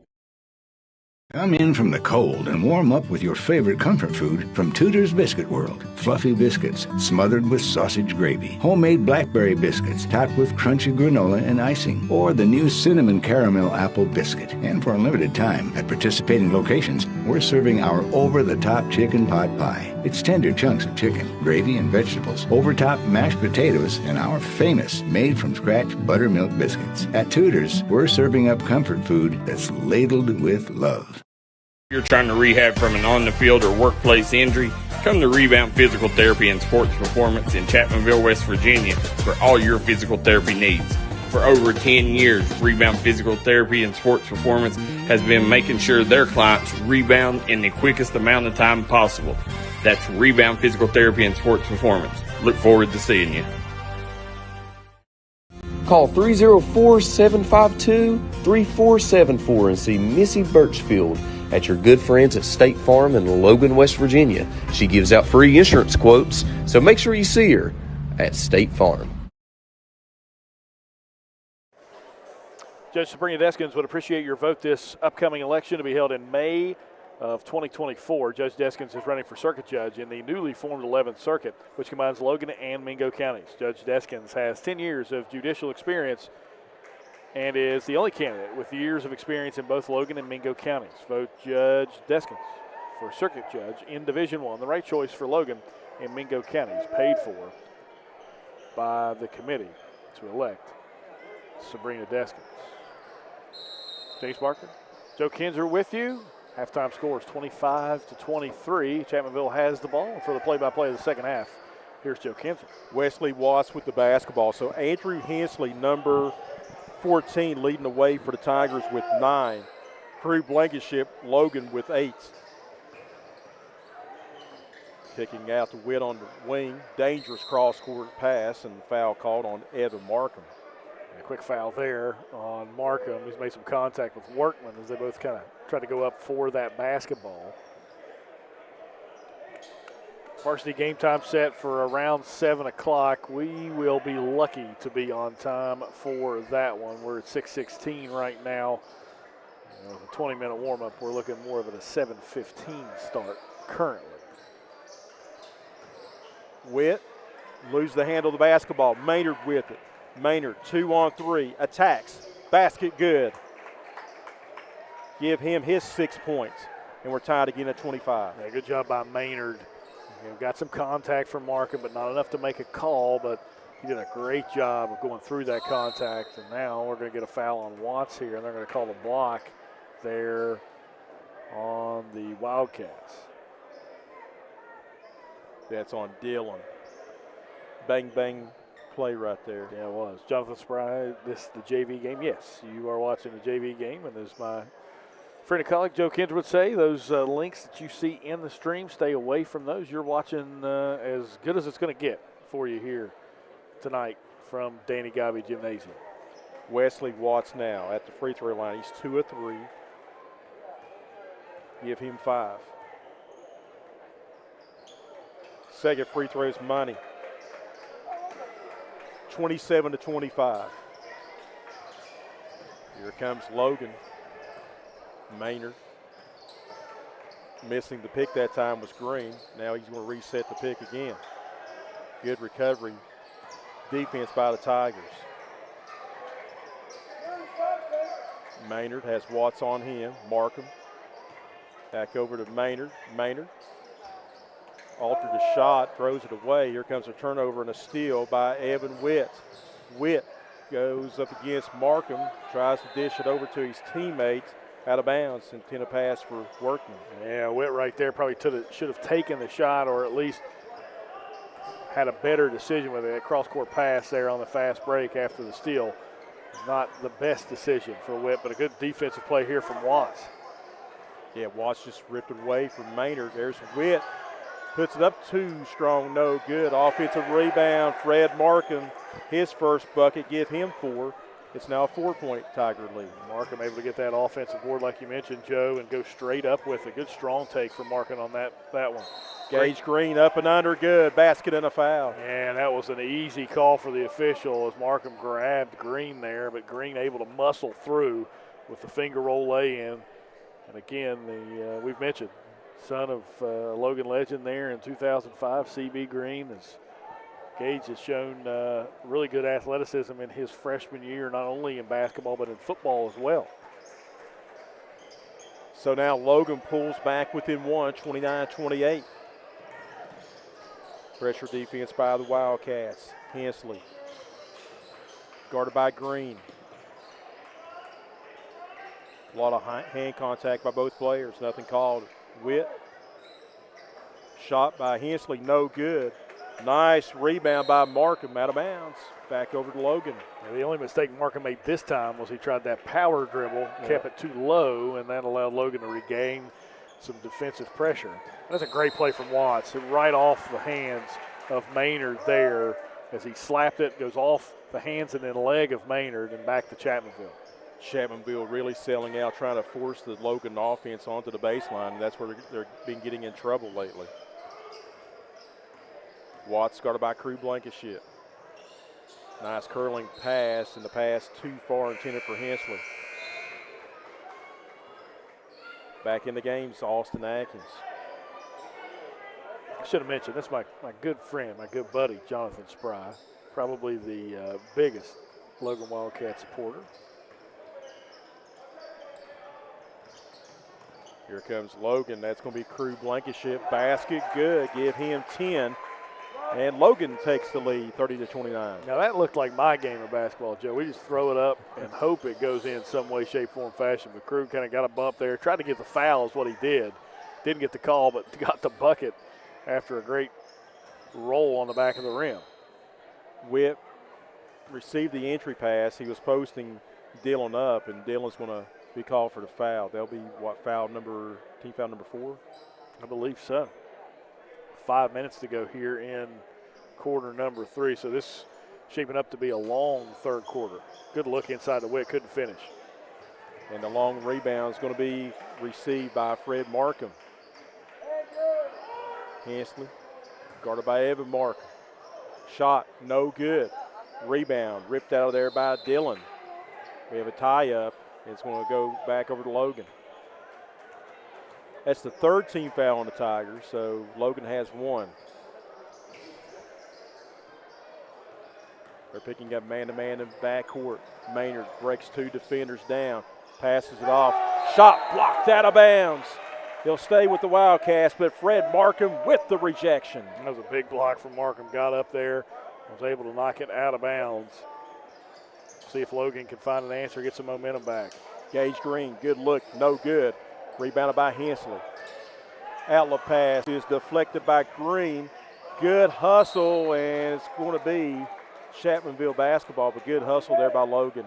Come in from the cold and warm up with your favorite comfort food from Tudor's Biscuit World. Fluffy biscuits smothered with sausage gravy. Homemade blackberry biscuits topped with crunchy granola and icing. Or the new cinnamon caramel apple biscuit. And for a limited time, at participating locations, we're serving our over-the-top chicken pot pie. It's tender chunks of chicken, gravy, and vegetables, over-top mashed potatoes, and our famous made-from-scratch buttermilk biscuits. At Tudor's, we're serving up comfort food that's ladled with love. If you're trying to rehab from an on-the-field or workplace injury, come to Rebound Physical Therapy and Sports Performance in Chapmanville, West Virginia for all your physical therapy needs. For over 10 years, Rebound Physical Therapy and Sports Performance has been making sure their clients rebound in the quickest amount of time possible. That's Rebound Physical Therapy and Sports Performance. Look forward to seeing you. Call 304-752-3474 and see Missy Birchfield at your good friends at State Farm in Logan, West Virginia. She gives out free insurance quotes, so make sure you see her at State Farm. Judge Sabrina Deskins would appreciate your vote this upcoming election to be held in May of 2024. Judge Deskins is running for circuit judge in the newly formed 11th Circuit, which combines Logan and Mingo counties. Judge Deskins has 10 years of judicial experience and is the only candidate with years of experience in both Logan and Mingo counties. Vote Judge Deskins for circuit judge in Division I, the right choice for Logan and Mingo counties, paid for by the committee to elect Sabrina Deskins. James Barker. Joe Kinzer with you. Halftime score is 25-23. Chapmanville has the ball for the play-by-play of the second half. Here's Joe Kinzer. Wesley Watts with the basketball. So Andrew Hensley, number 14, leading the way for the Tigers with 9. Crew Blankenship, Logan with 8. Kicking out to Witt on the wing. Dangerous cross-court pass and foul called on Evan Markham. A quick foul there on Markham. He's made some contact with Workman as they both kind of try to go up for that basketball. Varsity game time set for around 7 o'clock. We will be lucky to be on time for that one. We're at 6:16 right now. A 20-minute warm-up. We're looking more of a 7:15 start currently. Witt loses the handle of the basketball. Maynard with it. Maynard, 2-on-3, attacks, basket good. Give him his 6 points, and we're tied again at 25. Yeah, good job by Maynard. Got some contact from Markham, but not enough to make a call, but he did a great job of going through that contact, and now we're going to get a foul on Watts here, and they're going to call the block there on the Wildcats. That's on Dillon. Bang, bang. Play right there. Yeah, it was. Jonathan Spry, this the JV game? Yes, you are watching the JV game, and as my friend and colleague Joe Kinzer would say, those links that you see in the stream, stay away from those. You're watching as good as it's going to get for you here tonight from Danny Gobby Gymnasium. Wesley Watts now at the free throw line. He's 2 of 3. Give him 5. Second free throw is money. 27-25. Here comes Logan. Maynard. Missing the pick that time was Green. Now he's going to reset the pick again. Good recovery. Defense by the Tigers. Maynard has Watts on him. Markham. Back over to Maynard. Maynard. Altered the shot, throws it away. Here comes a turnover and a steal by Evan Witt. Witt goes up against Markham, tries to dish it over to his teammates, out of bounds, intended pass for Workman. Yeah, Witt right there probably should have taken the shot or at least had a better decision with it. Cross-court pass there on the fast break after the steal. Not the best decision for Witt, but a good defensive play here from Watts. Yeah, Watts just ripped it away from Maynard. There's Witt. Puts it up too strong, no good. Offensive rebound, Fred Markham, his first bucket, give him 4. It's now a 4-point Tiger lead. Markham able to get that offensive board like you mentioned, Joe, and go straight up with a good strong take from Markham on that one. Gage Green up and under, good. Basket and a foul. And that was an easy call for the official as Markham grabbed Green there, but Green able to muscle through with the finger roll lay-in. And again, we've mentioned, son of Logan legend there in 2005, C.B. Green. Gage has shown really good athleticism in his freshman year, not only in basketball but in football as well. So now Logan pulls back within 1, 29-28. Pressure defense by the Wildcats. Hensley guarded by Green. A lot of hand contact by both players, nothing called. Witt. Shot by Hensley, no good. Nice rebound by Markham, out of bounds. Back over to Logan. Yeah, the only mistake Markham made this time was he tried that power dribble, kept it too low, and that allowed Logan to regain some defensive pressure. That's a great play from Watts, right off the hands of Maynard there as he slapped it, goes off the hands and then leg of Maynard and back to Chapmanville. Chapmanville really selling out, trying to force the Logan offense onto the baseline. That's where they've been getting in trouble lately. Watts guarded by Crew Blankenship. Nice curling pass, and the pass too far intended for Hensley. Back in the game is Austin Atkins. I should have mentioned, that's my good friend, my good buddy, Jonathan Spry, probably the biggest Logan Wildcat supporter. Here comes Logan. That's going to be Crew Blankenship. Basket good. Give him 10. And Logan takes the lead, 30-29. Now that looked like my game of basketball, Joe. We just throw it up and hope it goes in some way, shape, form, fashion. But Crew kind of got a bump there. Tried to get the foul is what he did. Didn't get the call, but got the bucket after a great roll on the back of the rim. Whip received the entry pass. He was posting Dylan up, and Dylan's going to be called for the foul. They'll be, what, team foul number 4? I believe so. 5 minutes to go here in quarter number 3. So this shaping up to be a long third quarter. Good look inside the Wick, couldn't finish. And the long rebound is going to be received by Fred Markham. Hensley, guarded by Evan Markham. Shot, no good. Rebound, ripped out of there by Dylan. We have a tie-up. It's going to go back over to Logan. That's the third team foul on the Tigers, so Logan has 1. They're picking up man-to-man in the backcourt. Maynard breaks 2 defenders down, passes it off. Shot blocked out of bounds. He'll stay with the Wildcats, but Fred Markham with the rejection. That was a big block from Markham. Got up there, was able to knock it out of bounds. See if Logan can find an answer, get some momentum back. Gage Green, good look, no good. Rebounded by Hensley. Outlet pass is deflected by Green. Good hustle, and it's going to be Chapmanville basketball, but good hustle there by Logan.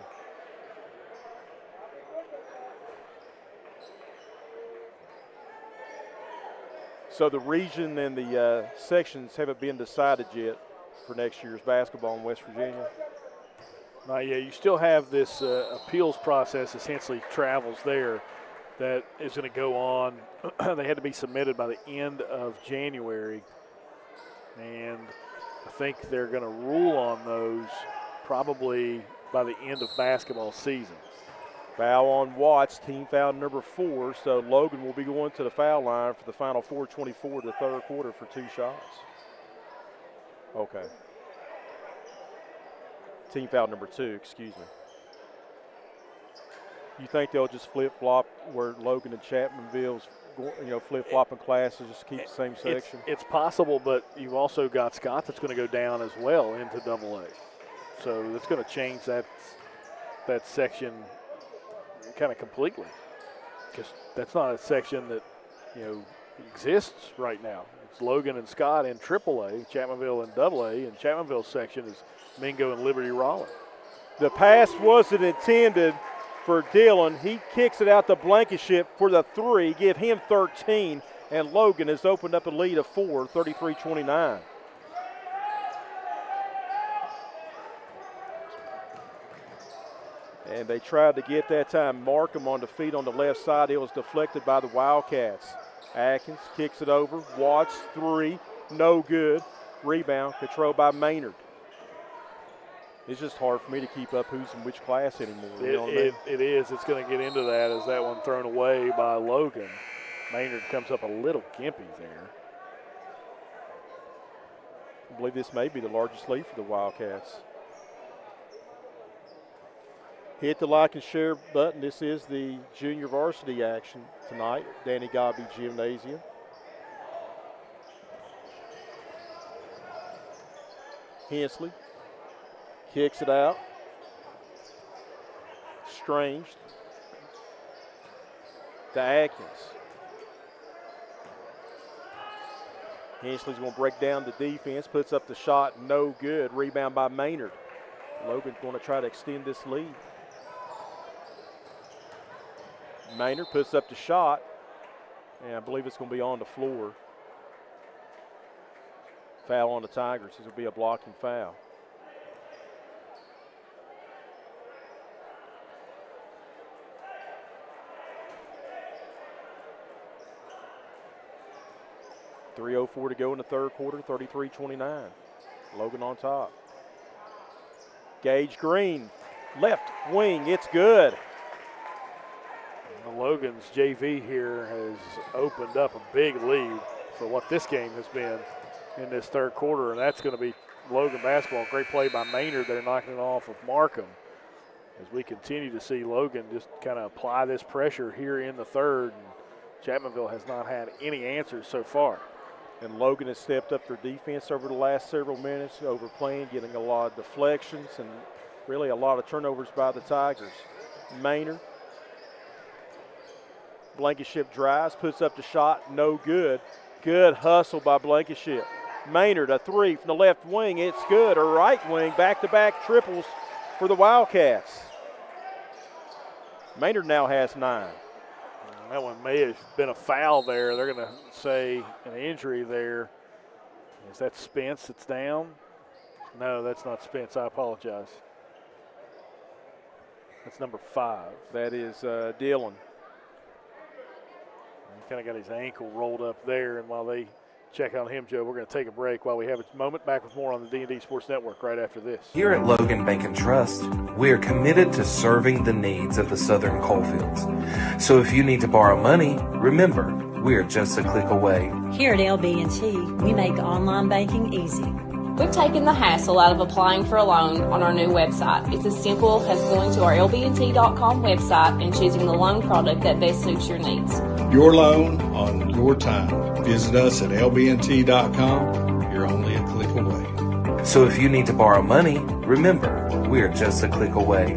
So the region and the sections haven't been decided yet for next year's basketball in West Virginia. Not yet. You still have this appeals process as Hensley travels there that is going to go on. They had to be submitted by the end of January, and I think they're going to rule on those probably by the end of basketball season. Foul on Watts, team foul number 4, so Logan will be going to the foul line for the final 4:24 of the third quarter for 2 shots. Okay. Team foul number 2, excuse me. You think they'll just flip-flop where Logan and Chapmanville's, flip-flopping classes, just keep the same section? It's possible, but you've also got Scott that's going to go down as well into AA. So that's going to change that section kind of completely, because that's not a section that exists right now. It's Logan and Scott in AAA, Chapmanville in AA, and Chapmanville's section is Mingo and Liberty Raleigh. The pass wasn't intended for Dylan. He kicks it out to Blankenship for the 3, give him 13, and Logan has opened up a lead of 4, 33-29. And they tried to get that time Markham on the feet on the left side. It was deflected by the Wildcats. Atkins kicks it over. Watts, 3, no good. Rebound controlled by Maynard. It's just hard for me to keep up who's in which class anymore. It is. It's going to get into that as that one thrown away by Logan. Maynard comes up a little gimpy there. I believe this may be the largest lead for the Wildcats. Hit the like and share button. This is the junior varsity action tonight, Danny Gobby Gymnasium. Hensley kicks it out. Strange to Atkins. Hensley's going to break down the defense, puts up the shot, no good. Rebound by Maynard. Logan's going to try to extend this lead. Maynard puts up the shot, and I believe it's going to be on the floor. Foul on the Tigers. This will be a blocking foul. .304 to go in the third quarter, 33-29. Logan on top. Gage Green, left wing, it's good. Logan's JV here has opened up a big lead for what this game has been in this third quarter, and that's going to be Logan basketball. Great play by Maynard there, knocking it off of Markham. As we continue to see Logan just kind of apply this pressure here in the third, and Chapmanville has not had any answers so far. And Logan has stepped up their defense over the last several minutes, overplaying, getting a lot of deflections, and really a lot of turnovers by the Tigers. Maynard. Blankenship drives, puts up the shot, no good. Good hustle by Blankenship. Maynard, a three from the left wing, it's good. A right wing, back-to-back triples for the Wildcats. Maynard now has 9. That one may have been a foul there. They're going to say an injury there. Is that Spence that's down? No, that's not Spence. I apologize. That's number 5. That is Dillon. He kind of got his ankle rolled up there, and while they check on him, Joe, we're going to take a break while we have a moment. Back with more on the D&D Sports Network right after this. Here at Logan Bank and Trust, we are committed to serving the needs of the Southern Coalfields. So if you need to borrow money, remember, we are just a click away. Here at LB&T, we make online banking easy. We've taken the hassle out of applying for a loan on our new website. It's as simple as going to our lbnt.com website and choosing the loan product that best suits your needs. Your loan on your time. Visit us at lbnt.com. You're only a click away. So if you need to borrow money, remember, we are just a click away.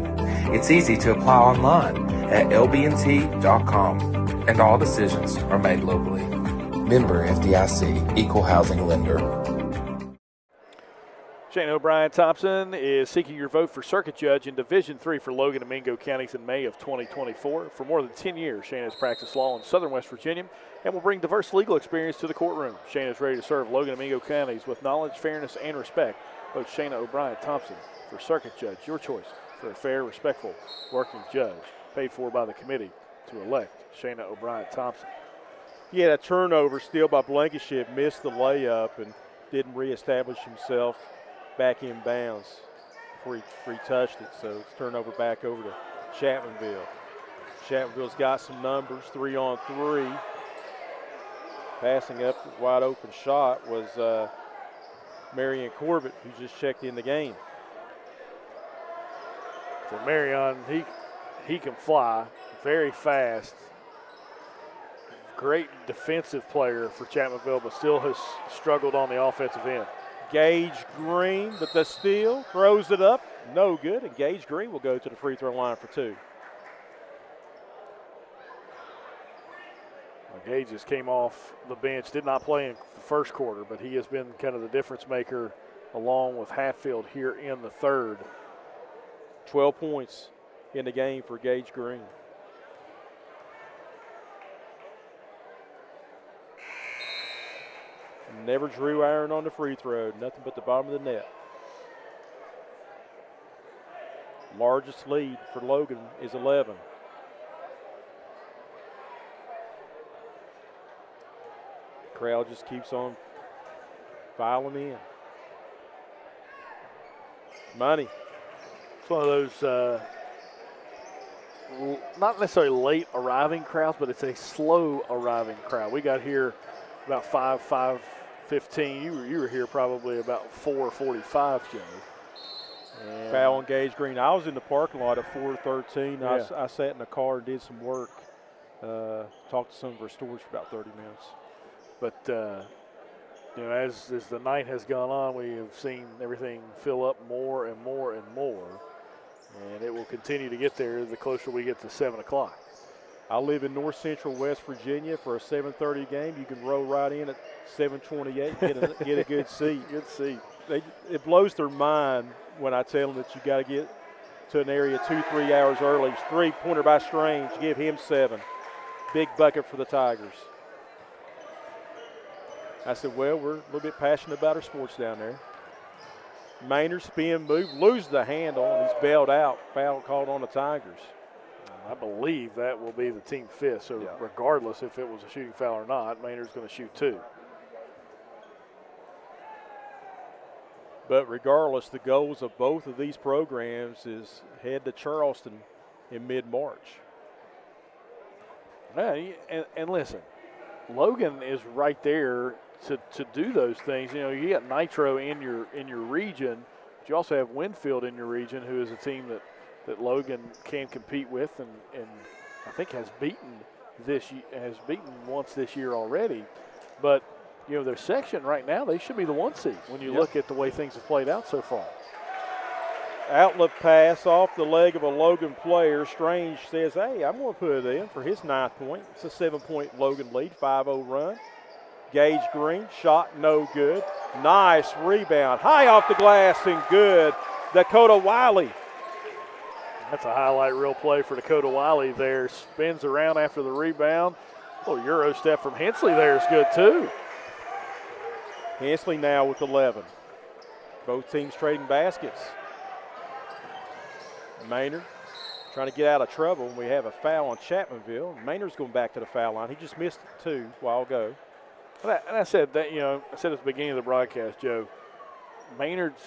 It's easy to apply online at lbnt.com, and all decisions are made locally. Member FDIC, Equal Housing Lender. Shane O'Brien Thompson is seeking your vote for Circuit Judge in Division III for Logan and Mingo counties in May of 2024. For more than 10 years, Shane has practiced law in southern West Virginia and will bring diverse legal experience to the courtroom. Shane is ready to serve Logan and Mingo counties with knowledge, fairness, and respect. Vote Shane O'Brien Thompson for Circuit Judge, your choice for a fair, respectful, working judge, paid for by the committee to elect Shane O'Brien Thompson. He had a turnover steal by Blankenship, missed the layup, and didn't reestablish himself back in bounds before he touched it. So it's turnover back over to Chapmanville. Chapmanville's got some numbers, 3-on-3. Passing up the wide open shot was Marion Corbett, who just checked in the game. So Marion, he can fly very fast. Great defensive player for Chapmanville, but still has struggled on the offensive end. Gage Green with the steal, throws it up, no good, and Gage Green will go to the free throw line for 2. Well, Gage just came off the bench, did not play in the first quarter, but he has been kind of the difference maker along with Hatfield here in the third. 12 points in the game for Gage Green. Never drew iron on the free throw, nothing but the bottom of the net. Largest lead for Logan is 11. Crowd just keeps on filing in. Money. It's one of those not necessarily late arriving crowds, but it's a slow arriving crowd. We got here about 5:15. You were here probably about 4:45, Joe. And foul on Gage Green. I was in the parking lot at 4:13. Yeah. I sat in the car and did some work. Talked to some of our stores for about 30 minutes. But as the night has gone on, we have seen everything fill up more and more and more, and it will continue to get there the closer we get to 7 o'clock. I live in north central West Virginia. For a 7:30 game, you can roll right in at 7:28, get a good seat. Good seat. It blows their mind when I tell them that you got to get to an area 2-3 hours early. 3-pointer by Strange, give him 7. Big bucket for the Tigers. I said, well, we're a little bit passionate about our sports down there. Maynard spin move, loses the handle, and he's bailed out. Foul called on the Tigers. I believe that will be the team fifth. So regardless if it was a shooting foul or not, Maynard's going to shoot 2. But regardless, the goals of both of these programs is head to Charleston in mid-March. Yeah, and listen, Logan is right there to do those things. You know, you got Nitro in your region, but you also have Winfield in your region, who is a team that Logan can compete with, and I think has beaten once this year already. But their section right now, they should be the 1 seed when you look at the way things have played out so far. Outlet pass off the leg of a Logan player. Strange says, hey, I'm going to put it in for his 9th point. It's a 7-point Logan lead, 5-0 run. Gage Green, shot no good. Nice rebound, high off the glass and good. Dakota Wiley. That's a highlight reel play for Dakota Wiley there. Spins around after the rebound. Oh, Euro step from Hensley there is good too. Hensley now with 11. Both teams trading baskets. Maynard trying to get out of trouble. We have a foul on Chapmanville. Maynard's going back to the foul line. He just missed 2 a while ago. And I said that, I said at the beginning of the broadcast, Joe, Maynard's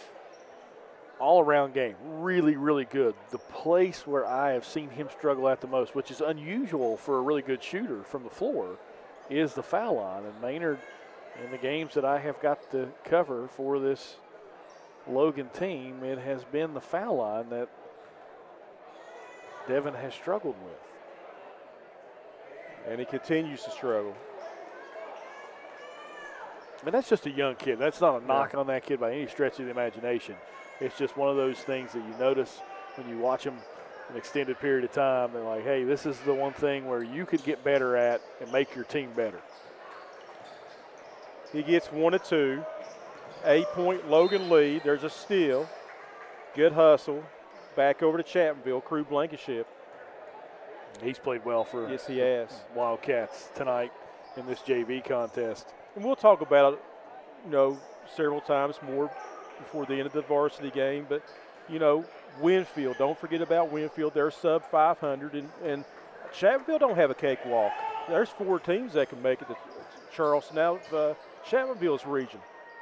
all-around game, really, really good. The place where I have seen him struggle at the most, which is unusual for a really good shooter from the floor, is the foul line. And Maynard, in the games that I have got to cover for this Logan team, it has been the foul line that Devin has struggled with. And he continues to struggle. I mean, that's just a young kid. That's not a knock on that kid by any stretch of the imagination. It's just one of those things that you notice when you watch him an extended period of time. They're like, hey, this is the one thing where you could get better at and make your team better. He gets 1 of 2. 8-point Logan lead. There's a steal. Good hustle. Back over to Chapmanville. Crew Blankenship. He's played well for yes, he has. Wildcats tonight in this JV contest. And we'll talk about it, several times more before the end of the varsity game. But, Winfield, don't forget about Winfield. They're sub 500. And Chapmanville don't have a cakewalk. There's 4 teams that can make it to Charleston out of Chapmanville's region.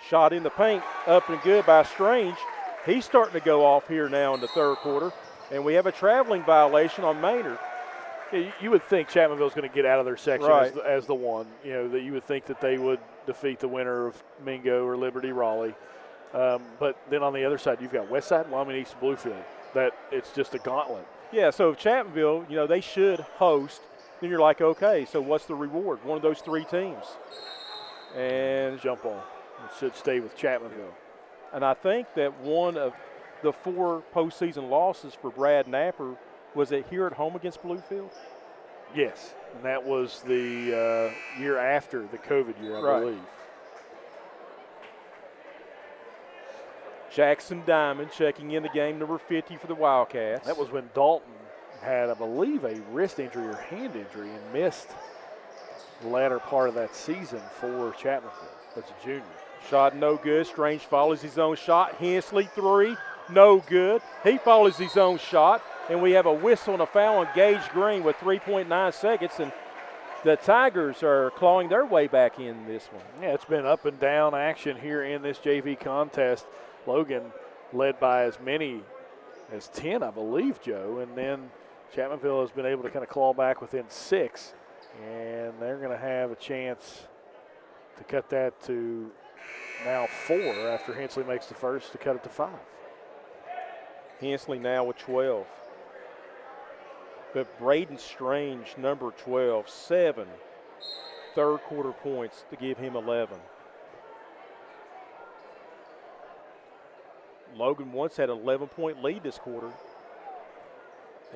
Shot in the paint, up and good by Strange. He's starting to go off here now in the 3rd quarter. And we have a traveling violation on Maynard. Yeah, you would think Chapmanville's going to get out of their section as the one. That you would think that they would defeat the winner of Mingo or Liberty Raleigh. But then on the other side, you've got Westside, Wyoming East, and Bluefield. That it's just a gauntlet. Yeah, so if Chapmanville, they should host. Then you're like, okay, so what's the reward? One of those 3 teams. And jump on. It should stay with Chapmanville. And I think that one of the 4 postseason losses for Brad Napier was it here at home against Bluefield? Yes, and that was the year after the COVID year, I believe. Jackson Diamond checking in the game, number 50 for the Wildcats. That was when Dalton had, I believe, a wrist injury or hand injury and missed the latter part of that season for Chapmanville. That's a junior. Shot no good. Strange follows his own shot. Hensley 3, no good. He follows his own shot. And we have a whistle and a foul on Gage Green with 3.9 seconds. And the Tigers are clawing their way back in this one. Yeah, it's been up and down action here in this JV contest. Logan led by as many as 10, I believe, Joe. And then Chapmanville has been able to kind of claw back within 6. And they're going to have a chance to cut that to now 4 after Hensley makes the first to cut it to 5. Hensley now with 12. But Braden Strange, number 12, 7 3rd quarter points to give him 11. Logan once had an 11-point lead this quarter.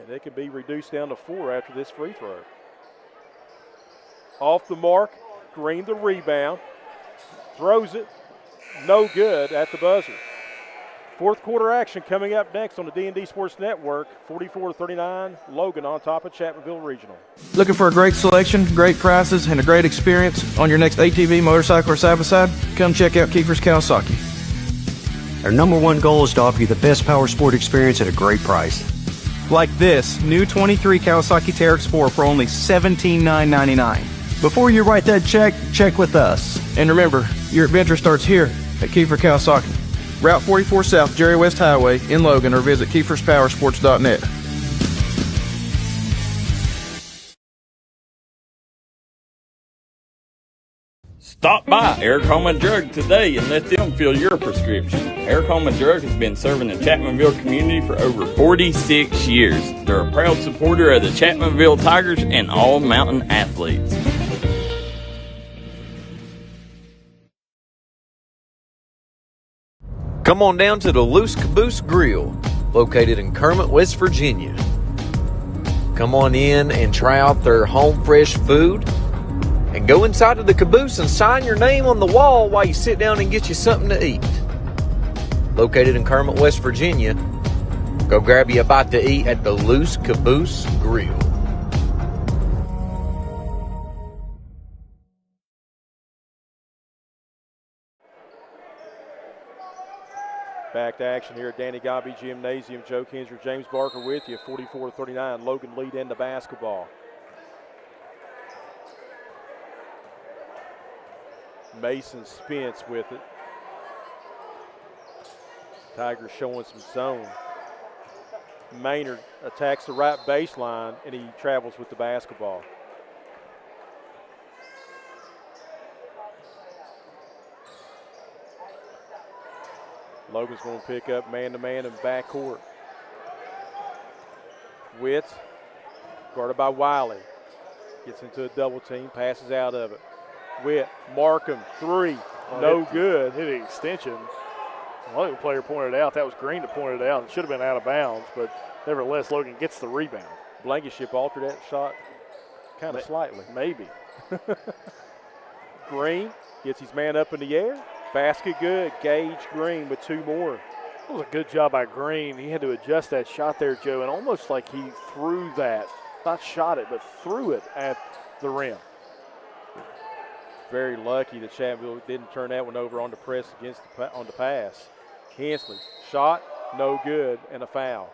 And it could be reduced down to 4 after this free throw. Off the mark, Green the rebound. Throws it, no good at the buzzer. 4th quarter action coming up next on the D&D Sports Network. 44-39, Logan on top of Chapmanville Regional. Looking for a great selection, great prices, and a great experience on your next ATV, motorcycle, or side-by-side? Come check out Kiefer's Kawasaki. Our number 1 goal is to offer you the best power sport experience at a great price. Like this new 23 Kawasaki Teryx 4 for only $17,999. Before you write that check, check with us. And remember, your adventure starts here at Kiefer Kawasaki. Route 44 South, Jerry West Highway in Logan, or visit KiefersPowersports.net. Stop by Eric Homa Drug today and let them fill your prescription. Eric Homa Drug has been serving the Chapmanville community for over 46 years. They're a proud supporter of the Chapmanville Tigers and all mountain athletes. Come on down to the Loose Caboose Grill, located in Kermit, West Virginia. Come on in and try out their home fresh food, and go inside of the caboose and sign your name on the wall while you sit down and get you something to eat. Located in Kermit, West Virginia, go grab you a bite to eat at the Loose Caboose Grill. Back to action here at Danny Gobby Gymnasium. Joe Kinzer, James Barker with you. 44-39. Logan lead in the basketball. Mason Spence with it. Tigers showing some zone. Maynard attacks the right baseline, and he travels with the basketball. Logan's going to pick up man-to-man in backcourt. Witt, guarded by Wiley. Gets into a double team, passes out of it. Witt, Markham, three, no good. Hit an extension. Logan player pointed out, that was Green that pointed it out. It should have been out of bounds, but nevertheless, Logan gets the rebound. Blankenship altered that shot kind of slightly. Maybe. Green gets his man up in the air. Basket good. Gage Green with two more. That was a good job by Green. He had to adjust that shot there, Joe, and almost like he threw that, not shot it, but threw it at the rim. Very lucky that Chapmanville didn't turn that one over on the press on the pass. Hensley, shot, no good, and a foul.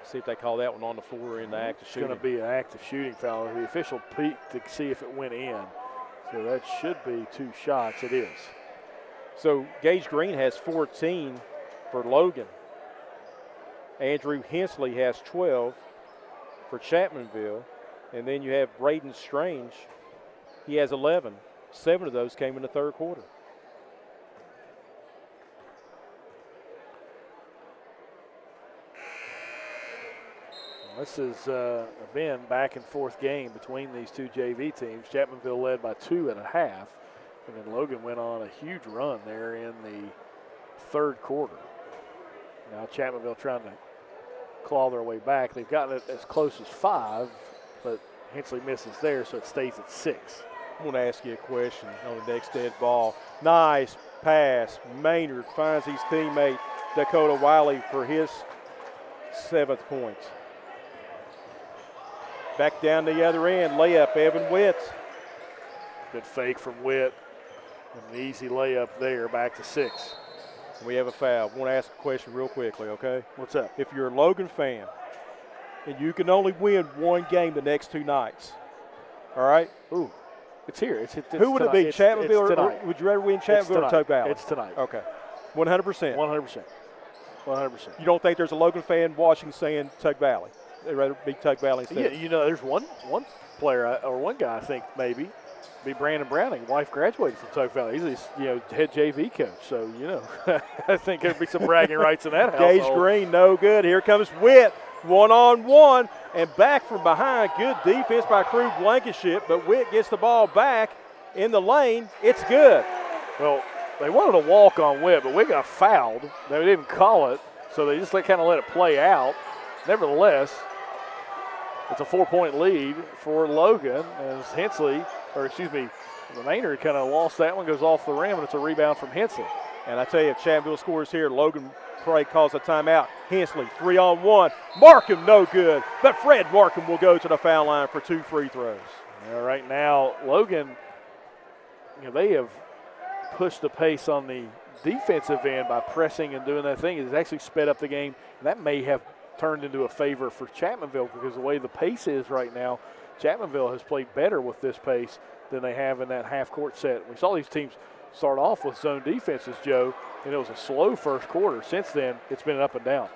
See if they call that one on the floor in the act of shooting. It's going to be an active shooting foul. The official peeked to see if it went in. So that should be two shots. It is. So Gage Green has 14 for Logan. Andrew Hensley has 12 for Chapmanville. And then you have Braden Strange. He has 11. 7 of those came in the third quarter. This has been back and forth game between these two JV teams. Chapmanville led by 2.5. And then Logan went on a huge run there in the third quarter. Now Chapmanville trying to claw their way back. They've gotten it as close as 5, but Hensley misses there, so it stays at 6. I want to ask you a question on the next dead ball. Nice pass. Maynard finds his teammate Dakota Wiley for his 7th point. Back down the other end, layup, Evan Witt. Good fake from Witt. An easy layup there, back to 6. We have a foul. I want to ask a question real quickly, okay? What's up? If you're a Logan fan and you can only win one game the next 2 nights, all right? Ooh, it's here. It's who would it be, Chapmanville, or would you rather win Chapmanville or Tug Valley? It's tonight. Okay. 100%. 100%. 100%. You don't think there's a Logan fan watching saying Tug Valley? They'd rather be Tug Valley instead? Yeah, you know, there's one player or one guy I think maybe be Brandon Browning. Wife graduated from Tug Valley. He's head JV coach. So I think there'd be some bragging rights in that household. Gage Green, no good. Here comes Witt, 1-on-1, and back from behind. Good defense by Crew Blankenship, but Witt gets the ball back in the lane. It's good. Well, they wanted to walk on Witt, but Witt got fouled. They didn't call it, so they just kind of let it play out. Nevertheless, it's a 4-point lead for Logan as the Maynard kind of lost that one, goes off the rim, and it's a rebound from Hensley. And I tell you, if Chapmanville scores here, Logan Prey calls a timeout. Hensley, 3-on-1. Markham, no good. But Fred Markham will go to the foul line for 2 free throws. Right now, Logan, they have pushed the pace on the defensive end by pressing and doing that thing. It's actually sped up the game. That may have turned into a favor for Chapmanville because the way the pace is right now, Chapmanville has played better with this pace than they have in that half-court set. We saw these teams start off with zone defenses, Joe, and it was a slow first quarter. Since then, it's been up and down.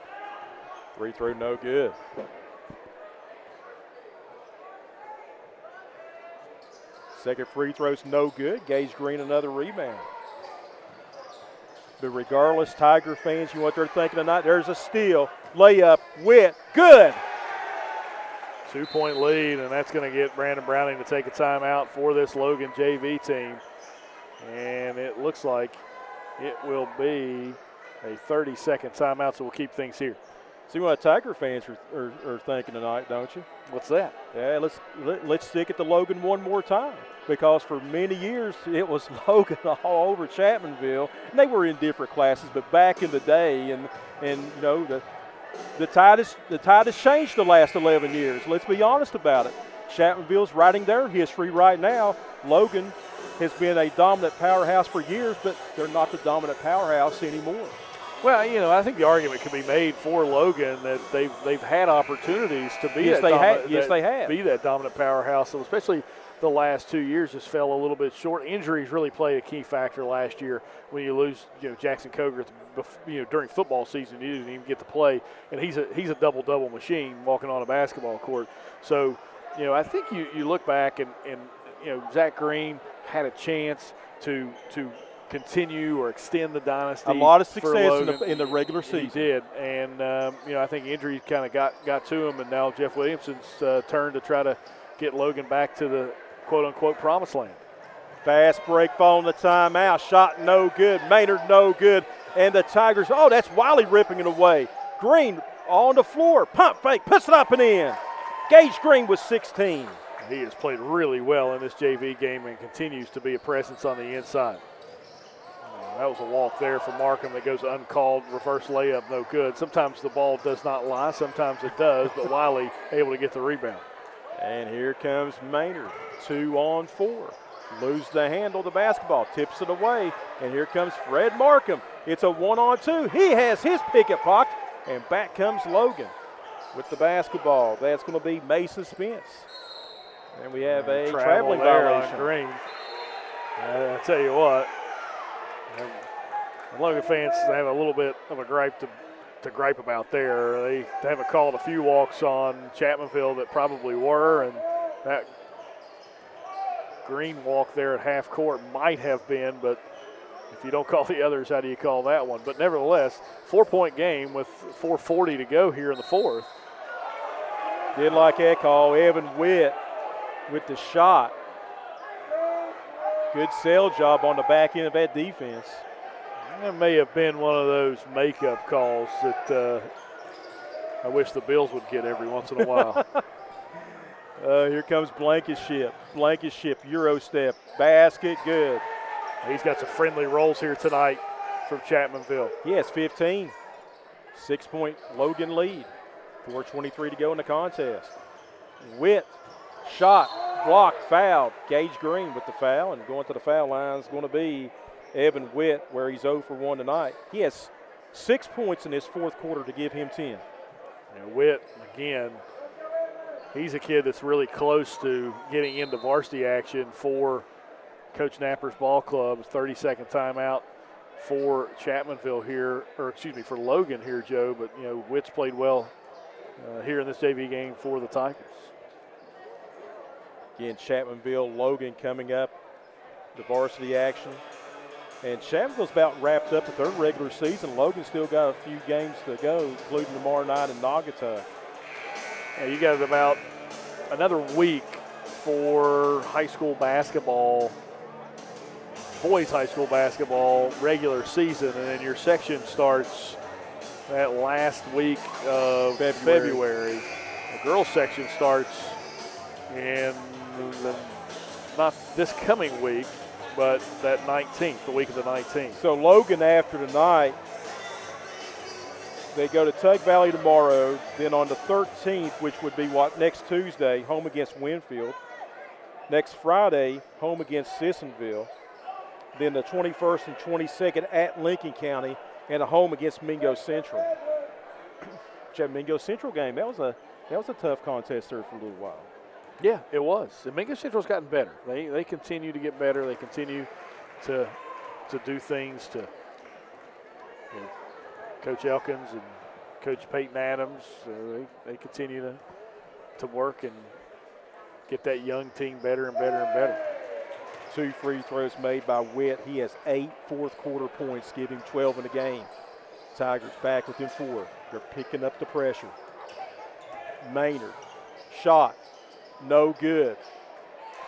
Free throw, no good. Second free throw's no good. Gage Green, another rebound. But regardless, Tiger fans, you know what they're thinking tonight? There's a steal. Layup, Witt, good. 2-point lead, and that's going to get Brandon Browning to take a timeout for this Logan JV team. And it looks like it will be a 30-second timeout, so we'll keep things here. See what Tiger fans are thinking tonight, don't you? What's that? Yeah, let's stick it to Logan one more time, because for many years it was Logan all over Chapmanville, and they were in different classes. But back in the day, and you know the tide has changed the last 11 years. Let's be honest about it. Chapmanville's writing their history right now. Logan has been a dominant powerhouse for years, but they're not the dominant powerhouse anymore. Well, you know, I think the argument can be made for Logan that they've had opportunities to be be that dominant powerhouse. So especially the last 2 years just fell a little bit short. Injuries really played a key factor last year when you lose, you know, Jackson Coger during football season. He didn't even get to play, and he's a double-double machine walking on a basketball court. So, you know, I think you look back and you know, Zach Green had a chance to continue or extend the dynasty. A lot of success in the regular season. He did, and you know, I think injuries kind of got to him, and now Jeff Williamson's turn to try to get Logan back to the quote-unquote promised land. Fast break following the timeout. Shot no good. Maynard no good. And the Tigers, oh, that's Wiley ripping it away. Green on the floor. Pump fake. Puts it up and in. Gage Green with 16. He has played really well in this JV game and continues to be a presence on the inside. That was a walk there for Markham that goes uncalled. Reverse layup, no good. Sometimes the ball does not lie. Sometimes it does, but Wiley able to get the rebound. And here comes Maynard, 2 on 4. Loses the handle of the basketball, tips it away, and here comes Fred Markham. It's a 1-on-2. He has his picket pocket, and back comes Logan with the basketball. That's going to be Mason Spence. And we have a traveling violation. On Green. I tell you what, Logan fans have a little bit of a gripe to gripe about there. They haven't called a few walks on Chapmanville that probably were, and that Green walk there at half court might have been, but if you don't call the others, how do you call that one? But nevertheless, 4-point game with 4:40 to go here in the fourth. Did like that call. Evan Witt with the shot. Good sell job on the back end of that defense. That may have been one of those makeup calls that I wish the Bills would get every once in a while. Here comes Blankenship. Blankenship, Euro step, basket, good. He's got some friendly rolls here tonight from Chapmanville. Yes, 15. 6-point Logan lead. 4:23 to go in the contest. Witt, shot, blocked, fouled. Gage Green with the foul, and going to the foul line is going to be Evan Witt, where he's 0 for 1 tonight. He has 6 points in his fourth quarter to give him 10. And Witt, again, he's a kid that's really close to getting into varsity action for Coach Napier's ball club. 30-second timeout for Chapmanville here, or excuse me, for Logan here, Joe. But, you know, Witt's played well here in this JV game for the Tigers. Again, Chapmanville, Logan coming up, the varsity action. And Chapmanville's about wrapped up with their regular season. Logan's still got a few games to go, including tomorrow night in Naugatuck. Yeah, you got about another week for high school basketball, boys high school basketball regular season, and then your section starts that last week of February. The girls section starts in not this coming week, but that 19th, the week of the 19th. So Logan, after tonight, they go to Tug Valley tomorrow. Then on the 13th, which would be next Tuesday, home against Winfield. Next Friday, home against Sissonville. Then the 21st and 22nd at Lincoln County, and a home against Mingo Central. Mingo Central game, that was a tough contest there for a little while. Yeah, it was. And Mingo Central's gotten better. They continue to get better. They continue to do things to Coach Elkins and Coach Peyton Adams. They continue to work and get that young team better and better and better. 2 free throws made by Witt. He has 8 fourth quarter points, giving 12 in the game. Tigers back within 4. They're picking up the pressure. Maynard, shot, no good.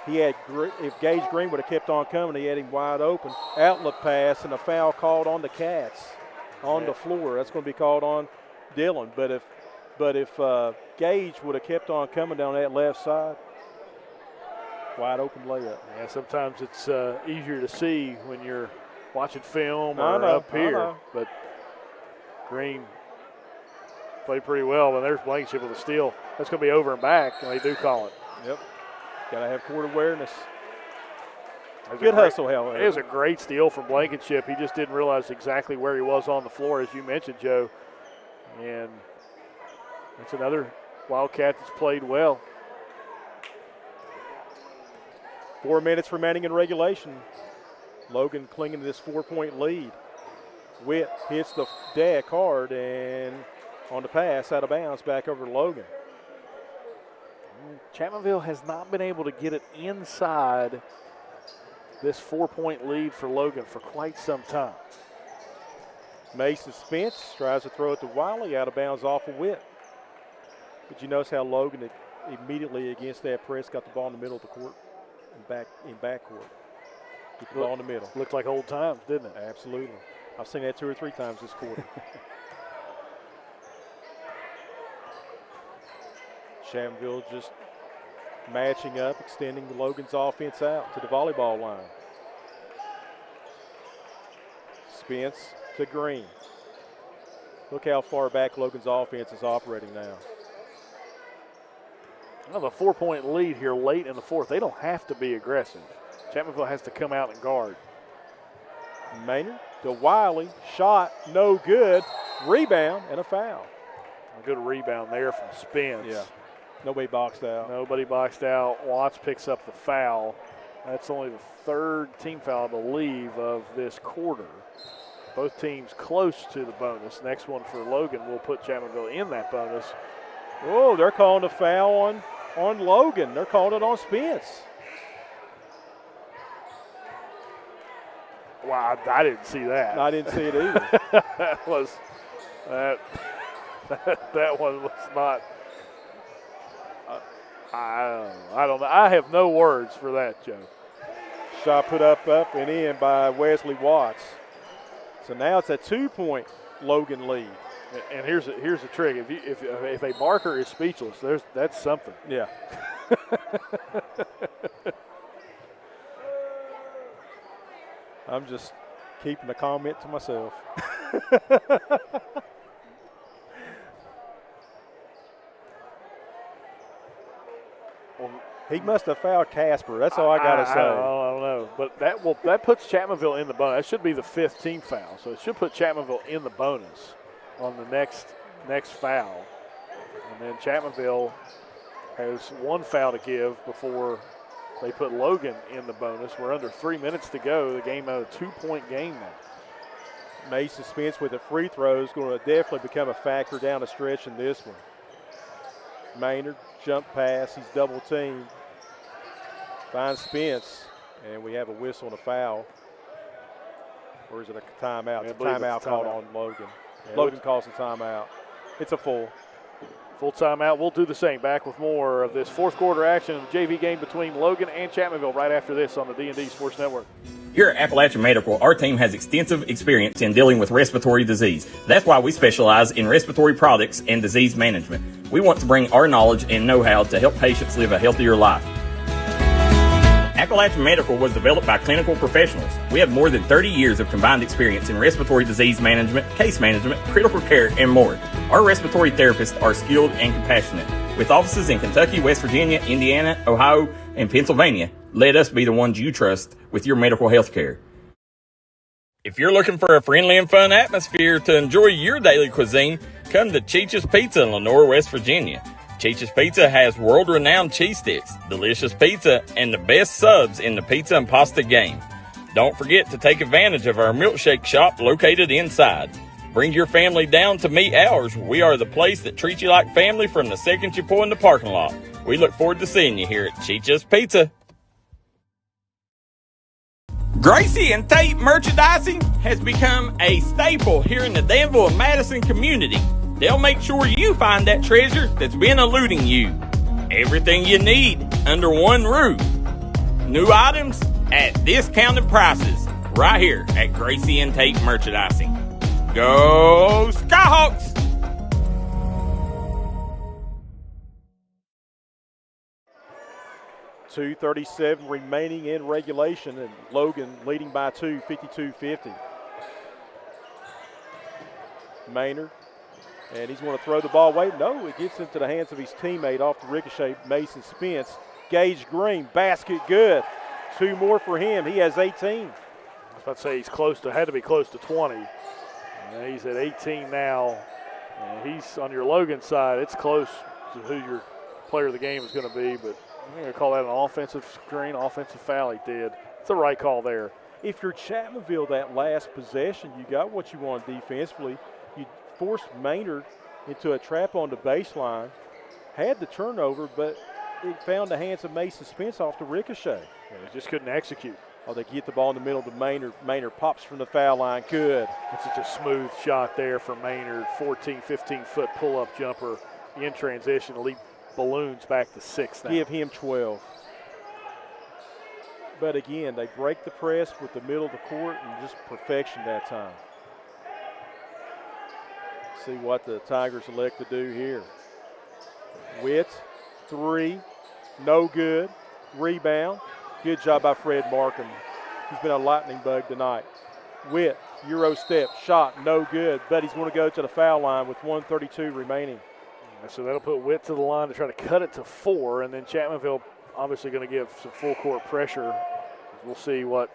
If Gage Green would have kept on coming, he had him wide open. Outlet pass and a foul called on the Cats. on the floor. That's going to be called on Dillon. But if Gage would have kept on coming down that left side, wide open layup. Yeah, sometimes it's easier to see when you're watching film or up here. But Green played pretty well. And there's Blankenship with a steal. That's going to be over and back, and they do call it. Yep. Got to have court awareness. Good hustle, however. It was a great steal from Blankenship. He just didn't realize exactly where he was on the floor, as you mentioned, Joe. And that's another Wildcat that's played well. 4 minutes remaining in regulation. Logan clinging to this 4-point lead. Witt hits the deck hard and on the pass out of bounds back over to Logan. Chapmanville has not been able to get it inside this 4-point lead for Logan for quite some time. Mason Spence tries to throw it to Wiley, out of bounds off of Witt. But you notice how Logan immediately against that press got the ball in the middle of the court in backcourt. Get the ball in the middle. Looked like old times, didn't it? Absolutely. I've seen that 2 or 3 times this quarter. Chapmanville just matching up, extending the Logan's offense out to the volleyball line. Spence to Green. Look how far back Logan's offense is operating now. Well, the 4-point lead here late in the fourth. They don't have to be aggressive. Chapmanville has to come out and guard. Maynard to Wiley. Shot, no good. Rebound and a foul. A good rebound there from Spence. Yeah. Nobody boxed out. Nobody boxed out. Watts picks up the foul. That's only the 3rd team foul, I believe, of this quarter. Both teams close to the bonus. Next one for Logan will put Chapmanville in that bonus. Oh, they're calling a foul on Logan. They're calling it on Spence. Wow, I didn't see that. I didn't see it either. that one was not. I don't know. I have no words for that, Joe. Shot put up and in by Wesley Watts. So now it's a 2-point Logan lead. And here's the trick: if a marker is speechless, that's something. Yeah. I'm just keeping the comment to myself. He must have fouled Casper. That's all I got to say. I don't know. But that puts Chapmanville in the bonus. That should be the 5th team foul. So it should put Chapmanville in the bonus on the next foul. And then Chapmanville has 1 foul to give before they put Logan in the bonus. We're under 3 minutes to go. The game out of a 2-point game now. Mason Spence with a free throw is going to definitely become a factor down the stretch in this one. Maynard, jump pass, he's double teamed. Finds Spence, and we have a whistle and a foul. Or is it a timeout? It's a timeout called on Logan. Yeah, Logan calls the timeout. It's a full timeout. We'll do the same. Back with more of this 4th quarter action of the JV game between Logan and Chapmanville right after this on the D&D Sports Network. Here at Appalachian Medical, our team has extensive experience in dealing with respiratory disease. That's why we specialize in respiratory products and disease management. We want to bring our knowledge and know-how to help patients live a healthier life. Appalachian Medical was developed by clinical professionals. We have more than 30 years of combined experience in respiratory disease management, case management, critical care, and more. Our respiratory therapists are skilled and compassionate. With offices in Kentucky, West Virginia, Indiana, Ohio, and Pennsylvania, let us be the ones you trust with your medical health care. If you're looking for a friendly and fun atmosphere to enjoy your daily cuisine, come to Cheech's Pizza in Lenore, West Virginia. Cheech's Pizza has world-renowned cheese sticks, delicious pizza, and the best subs in the pizza and pasta game. Don't forget to take advantage of our milkshake shop located inside. Bring your family down to meet ours. We are the place that treats you like family from the second you pull in the parking lot. We look forward to seeing you here at Cheech's Pizza. Gracie and Tate merchandising has become a staple here in the Danville and Madison community. They'll make sure you find that treasure that's been eluding you. Everything you need under one roof. New items at discounted prices right here at Gracie and Tate Merchandising. Go Skyhawks! .237 remaining in regulation, and Logan leading by 2, 52-50. Maynard, and he's going to throw the ball away. No, it gets into the hands of his teammate off the ricochet, Mason Spence. Gage Green, basket good. 2 more for him. He has 18. I was about to say he's had to be close to 20. And he's at 18 now. And he's on your Logan side. It's close to who your player of the game is going to be, but I'm going to call that an offensive screen, offensive foul. He did. It's the right call there. If you're Chapmanville, that last possession, you got what you want defensively. You forced Maynard into a trap on the baseline, had the turnover, but it found the hands of Mason Spence off the ricochet. Yeah, he just couldn't execute. Oh, they get the ball in the middle to Maynard. Maynard pops from the foul line. Good. It's just a smooth shot there for Maynard. 14, 15-foot pull-up jumper in transition to lead balloons back to 6 now. Give him 12. But again, they break the press with the middle of the court and just perfection that time. See what the Tigers elect to do here. Witt, 3, no good. Rebound. Good job by Fred Markham. He's been a lightning bug tonight. Witt, Euro step, shot, no good, but he's going to go to the foul line with 1:32 remaining. So that'll put Witt to the line to try to cut it to 4, and then Chapmanville obviously going to give some full court pressure. We'll see what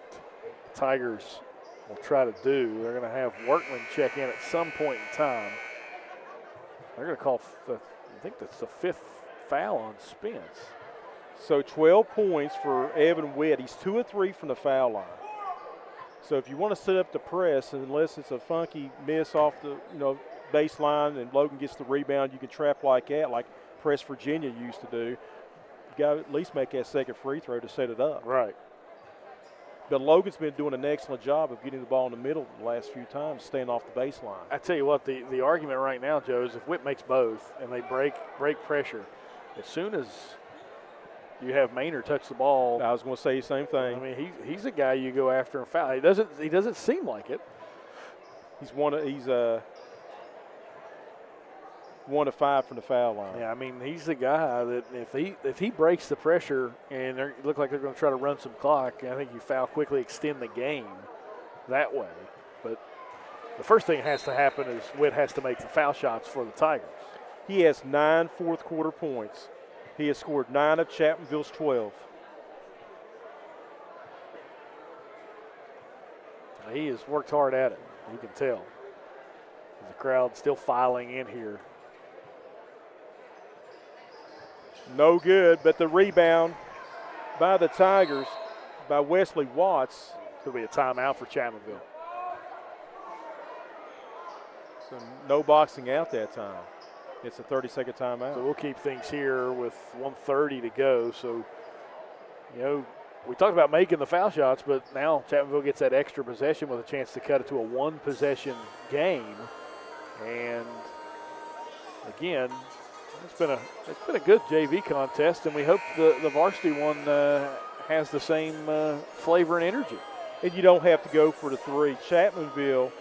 the Tigers will try to do. They're going to have Workman check in at some point in time. They're going to call, I think that's the 5th foul on Spence. So 12 points for Evan Witt. He's 2 of 3 from the foul line. So if you want to set up the press, unless it's a funky miss off the baseline and Logan gets the rebound, you can trap like that, like Press Virginia used to do. You got to at least make that second free throw to set it up. Right. But Logan's been doing an excellent job of getting the ball in the middle the last few times, staying off the baseline. I tell you what, the argument right now, Joe, is if Witt makes both and they break pressure, as soon as you have Maynard touch the ball. I was going to say the same thing. I mean, he's a guy you go after and foul. He doesn't seem like it. He's 1 of 5 from the foul line. Yeah, I mean, he's the guy that if he breaks the pressure and they look like they're going to try to run some clock, I think you foul quickly, extend the game that way. But the first thing that has to happen is Witt has to make the foul shots for the Tigers. He has 9 fourth-quarter points. He has scored 9 of Chapmanville's 12. He has worked hard at it, you can tell. The crowd still filing in here. No good, but the rebound by the Tigers, by Wesley Watts. Could be a timeout for Chapmanville. So no boxing out that time. It's a 30-second timeout. So we'll keep things here with 1:30 to go. So, we talked about making the foul shots, but now Chapmanville gets that extra possession with a chance to cut it to a 1-possession game. And again, it's been a good JV contest, and we hope the varsity one has the same flavor and energy. And you don't have to go for the 3. Chapmanville.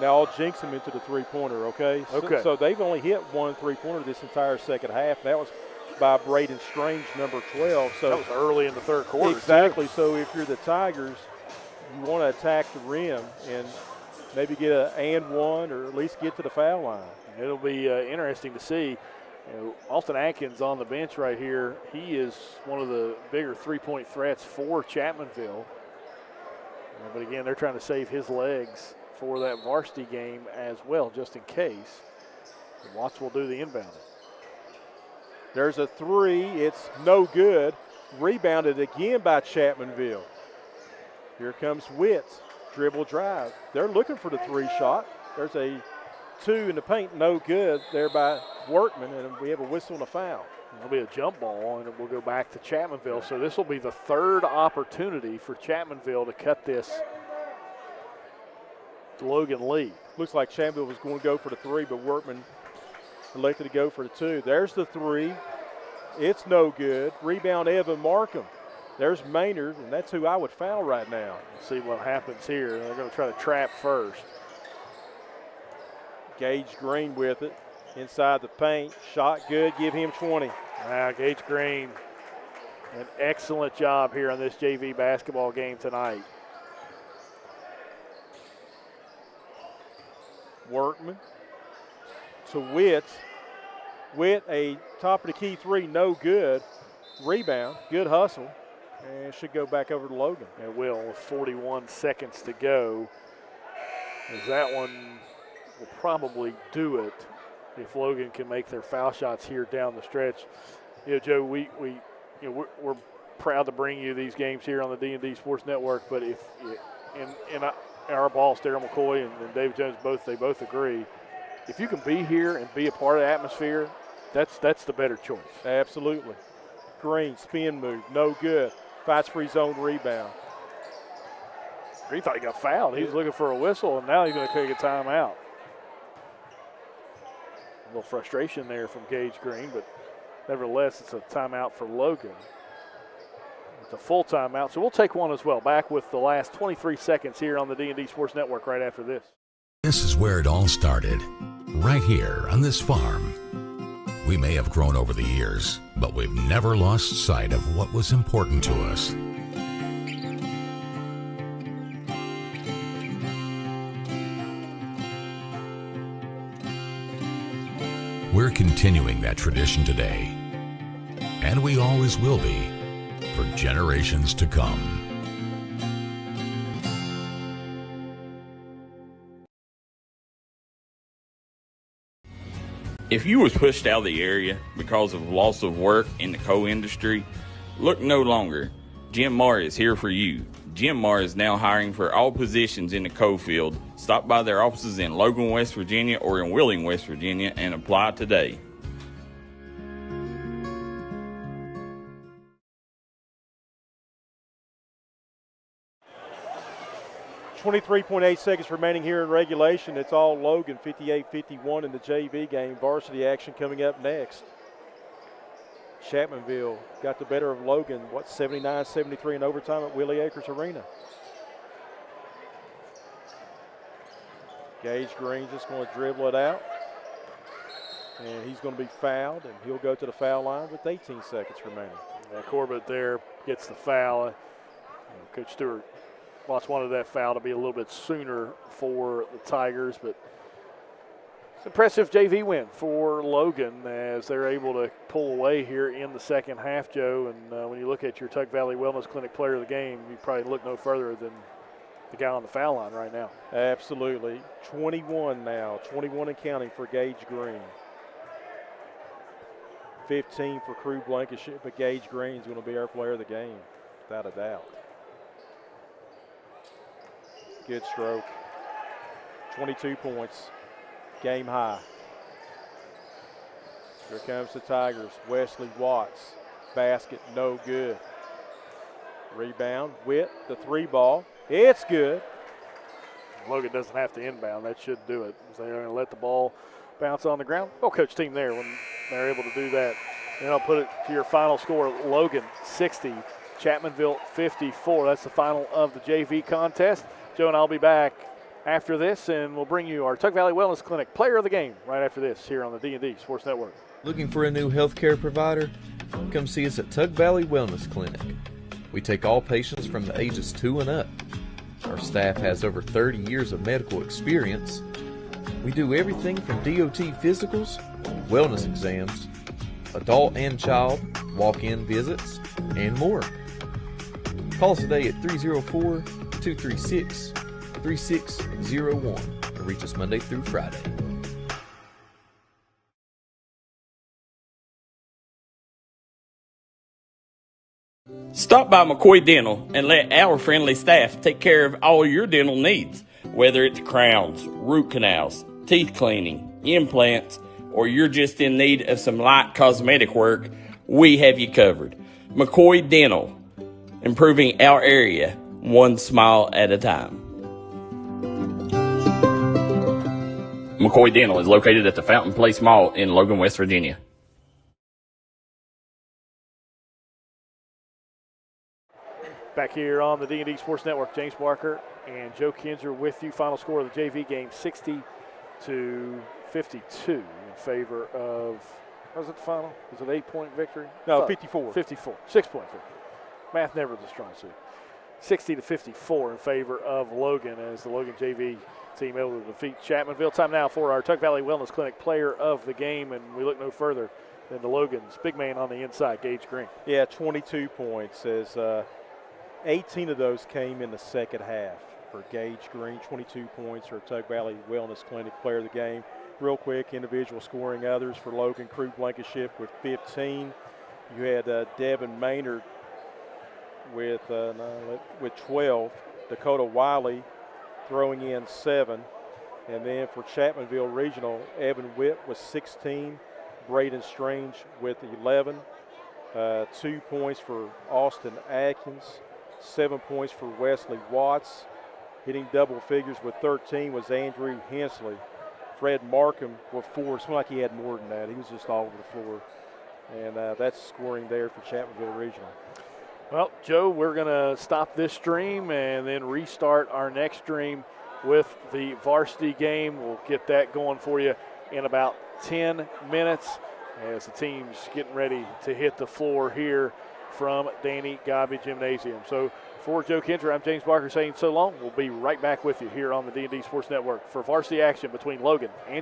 Now I'll jinx them into the three-pointer, okay? Okay. So they've only hit 1 3-pointer this entire second half. That was by Braden Strange, number 12. So that was early in the third quarter. Exactly. So if you're the Tigers, you want to attack the rim and maybe get an and one or at least get to the foul line. It'll be interesting to see. Austin Atkins on the bench right here. He is one of the bigger three-point threats for Chapmanville. But again, they're trying to save his legs for that varsity game as well, just in case. And Watts will do the inbounding. There's a 3. It's no good. Rebounded again by Chapmanville. Here comes Witt. Dribble drive. They're looking for the 3 shot. There's a 2 in the paint. No good there by Workman, and we have a whistle and a foul. It'll be a jump ball, and it will go back to Chapmanville. So this will be the 3rd opportunity for Chapmanville to cut this Logan lead. Looks like Chapmanville was going to go for the 3, but Workman elected to go for the 2. There's the 3. It's no good. Rebound, Evan Markham. There's Maynard, and that's who I would foul right now. Let's see what happens here. They're going to try to trap first. Gage Green with it. Inside the paint. Shot good. Give him 20. Gage Green, an excellent job here on this JV basketball game tonight. Workman to Witt. Witt, a top of the key three, no good. Rebound, good hustle, and should go back over to Logan. It will with 41 seconds to go. As that one will probably do it if Logan can make their foul shots here down the stretch. You know, Joe, we're proud to bring you these games here on the D&D Sports Network, but if and our boss, Daryl McCoy and David Jones, they both agree, if you can be here and be a part of the atmosphere, that's the better choice. Absolutely. Green, spin move, no good. Fights for his own rebound. He thought he got fouled. He was looking for a whistle, and now he's going to take a timeout. A little frustration there from Gage Green, but nevertheless, it's a timeout for Logan. It's a full timeout, so we'll take one as well. Back with the last 23 seconds here on the D&D Sports Network right after this. This is where it all started, right here on this farm. We may have grown over the years, but we've never lost sight of what was important to us. We're continuing that tradition today, and we always will be for generations to come. If you was pushed out of the area because of loss of work in the coal industry, look no longer. Jim Marr is here for you. Jim Marr is now hiring for all positions in the coal field. Stop by their offices in Logan, West Virginia or in Wheeling, West Virginia and apply today. .8 seconds remaining here in regulation. It's all Logan, 58-51 in the JV game. Varsity action coming up next. Chapmanville got the better of Logan, 79-73 in overtime at Willie Acres Arena. Gage Green just going to dribble it out. And he's going to be fouled, and he'll go to the foul line with 18 seconds remaining. Corbett there gets the foul. Coach Stewart wanted that foul to be a little bit sooner for the Tigers, but it's an impressive JV win for Logan as they're able to pull away here in the second half, Joe. And when you look at your Tug Valley Wellness Clinic player of the game, you probably look no further than the guy on the foul line right now. Absolutely. 21 now, 21 and counting for Gage Green. 15 for Crew Blankenship, but Gage Green's going to be our player of the game, without a doubt. Good stroke. 22 points. Game high. Here comes the Tigers. Wesley Watts. Basket, no good. Rebound. Witt, the three ball. It's good. Logan doesn't have to inbound. That should do it. They're going to let the ball bounce on the ground. Well, coach team there when they're able to do that. And I'll put it to your final score. Logan 60, Chapmanville 54. That's the final of the JV contest. Joe and I'll be back after this, and we'll bring you our Tug Valley Wellness Clinic player of the game right after this here on the D&D Sports Network. Looking for a new healthcare provider? Come see us at Tug Valley Wellness Clinic. We take all patients from the ages 2 and up. Our staff has over 30 years of medical experience. We do everything from DOT physicals, wellness exams, adult and child, walk-in visits, and more. Call us today at 304-236-3601 or reach us Monday through Friday. Stop by McCoy Dental and let our friendly staff take care of all your dental needs. Whether it's crowns, root canals, teeth cleaning, implants, or you're just in need of some light cosmetic work, we have you covered. McCoy Dental, improving our area one smile at a time. McCoy Dental is located at the Fountain Place Mall in Logan, West Virginia. Back here on the D&D Sports Network, James Barker and Joe Kinzer with you. Final score of the JV game, 60 to 52 in favor of, what was it the final? Was it 8-point victory? No, 54. 54, 6-point victory. Math never the strong suit. 60 to 54 in favor of Logan as the Logan JV team able to defeat Chapmanville. Time now for our Tuck Valley Wellness Clinic player of the game, and we look no further than the Logan's big man on the inside, Gage Green. Yeah, 22 points as 18 of those came in the second half for Gage Green. 22 points for Tuck Valley Wellness Clinic player of the game. Real quick, individual scoring others for Logan. Crew Blankenship with 15. You had Devin Maynard with 12. Dakota Wiley throwing in 7. And then for Chapmanville Regional, Evan Witt with 16. Braden Strange with 11. 2 points for Austin Atkins. 7 points for Wesley Watts. Hitting double figures with 13 was Andrew Hensley. Fred Markham with 4. It seemed like he had more than that. He was just all over the floor. And that's scoring there for Chapmanville Regional. Well, Joe, we're going to stop this stream and then restart our next stream with the varsity game. We'll get that going for you in about 10 minutes as the team's getting ready to hit the floor here from Danny Gobby Gymnasium. So for Joe Kinzer, I'm James Barker saying so long. We'll be right back with you here on the D&D Sports Network for varsity action between Logan and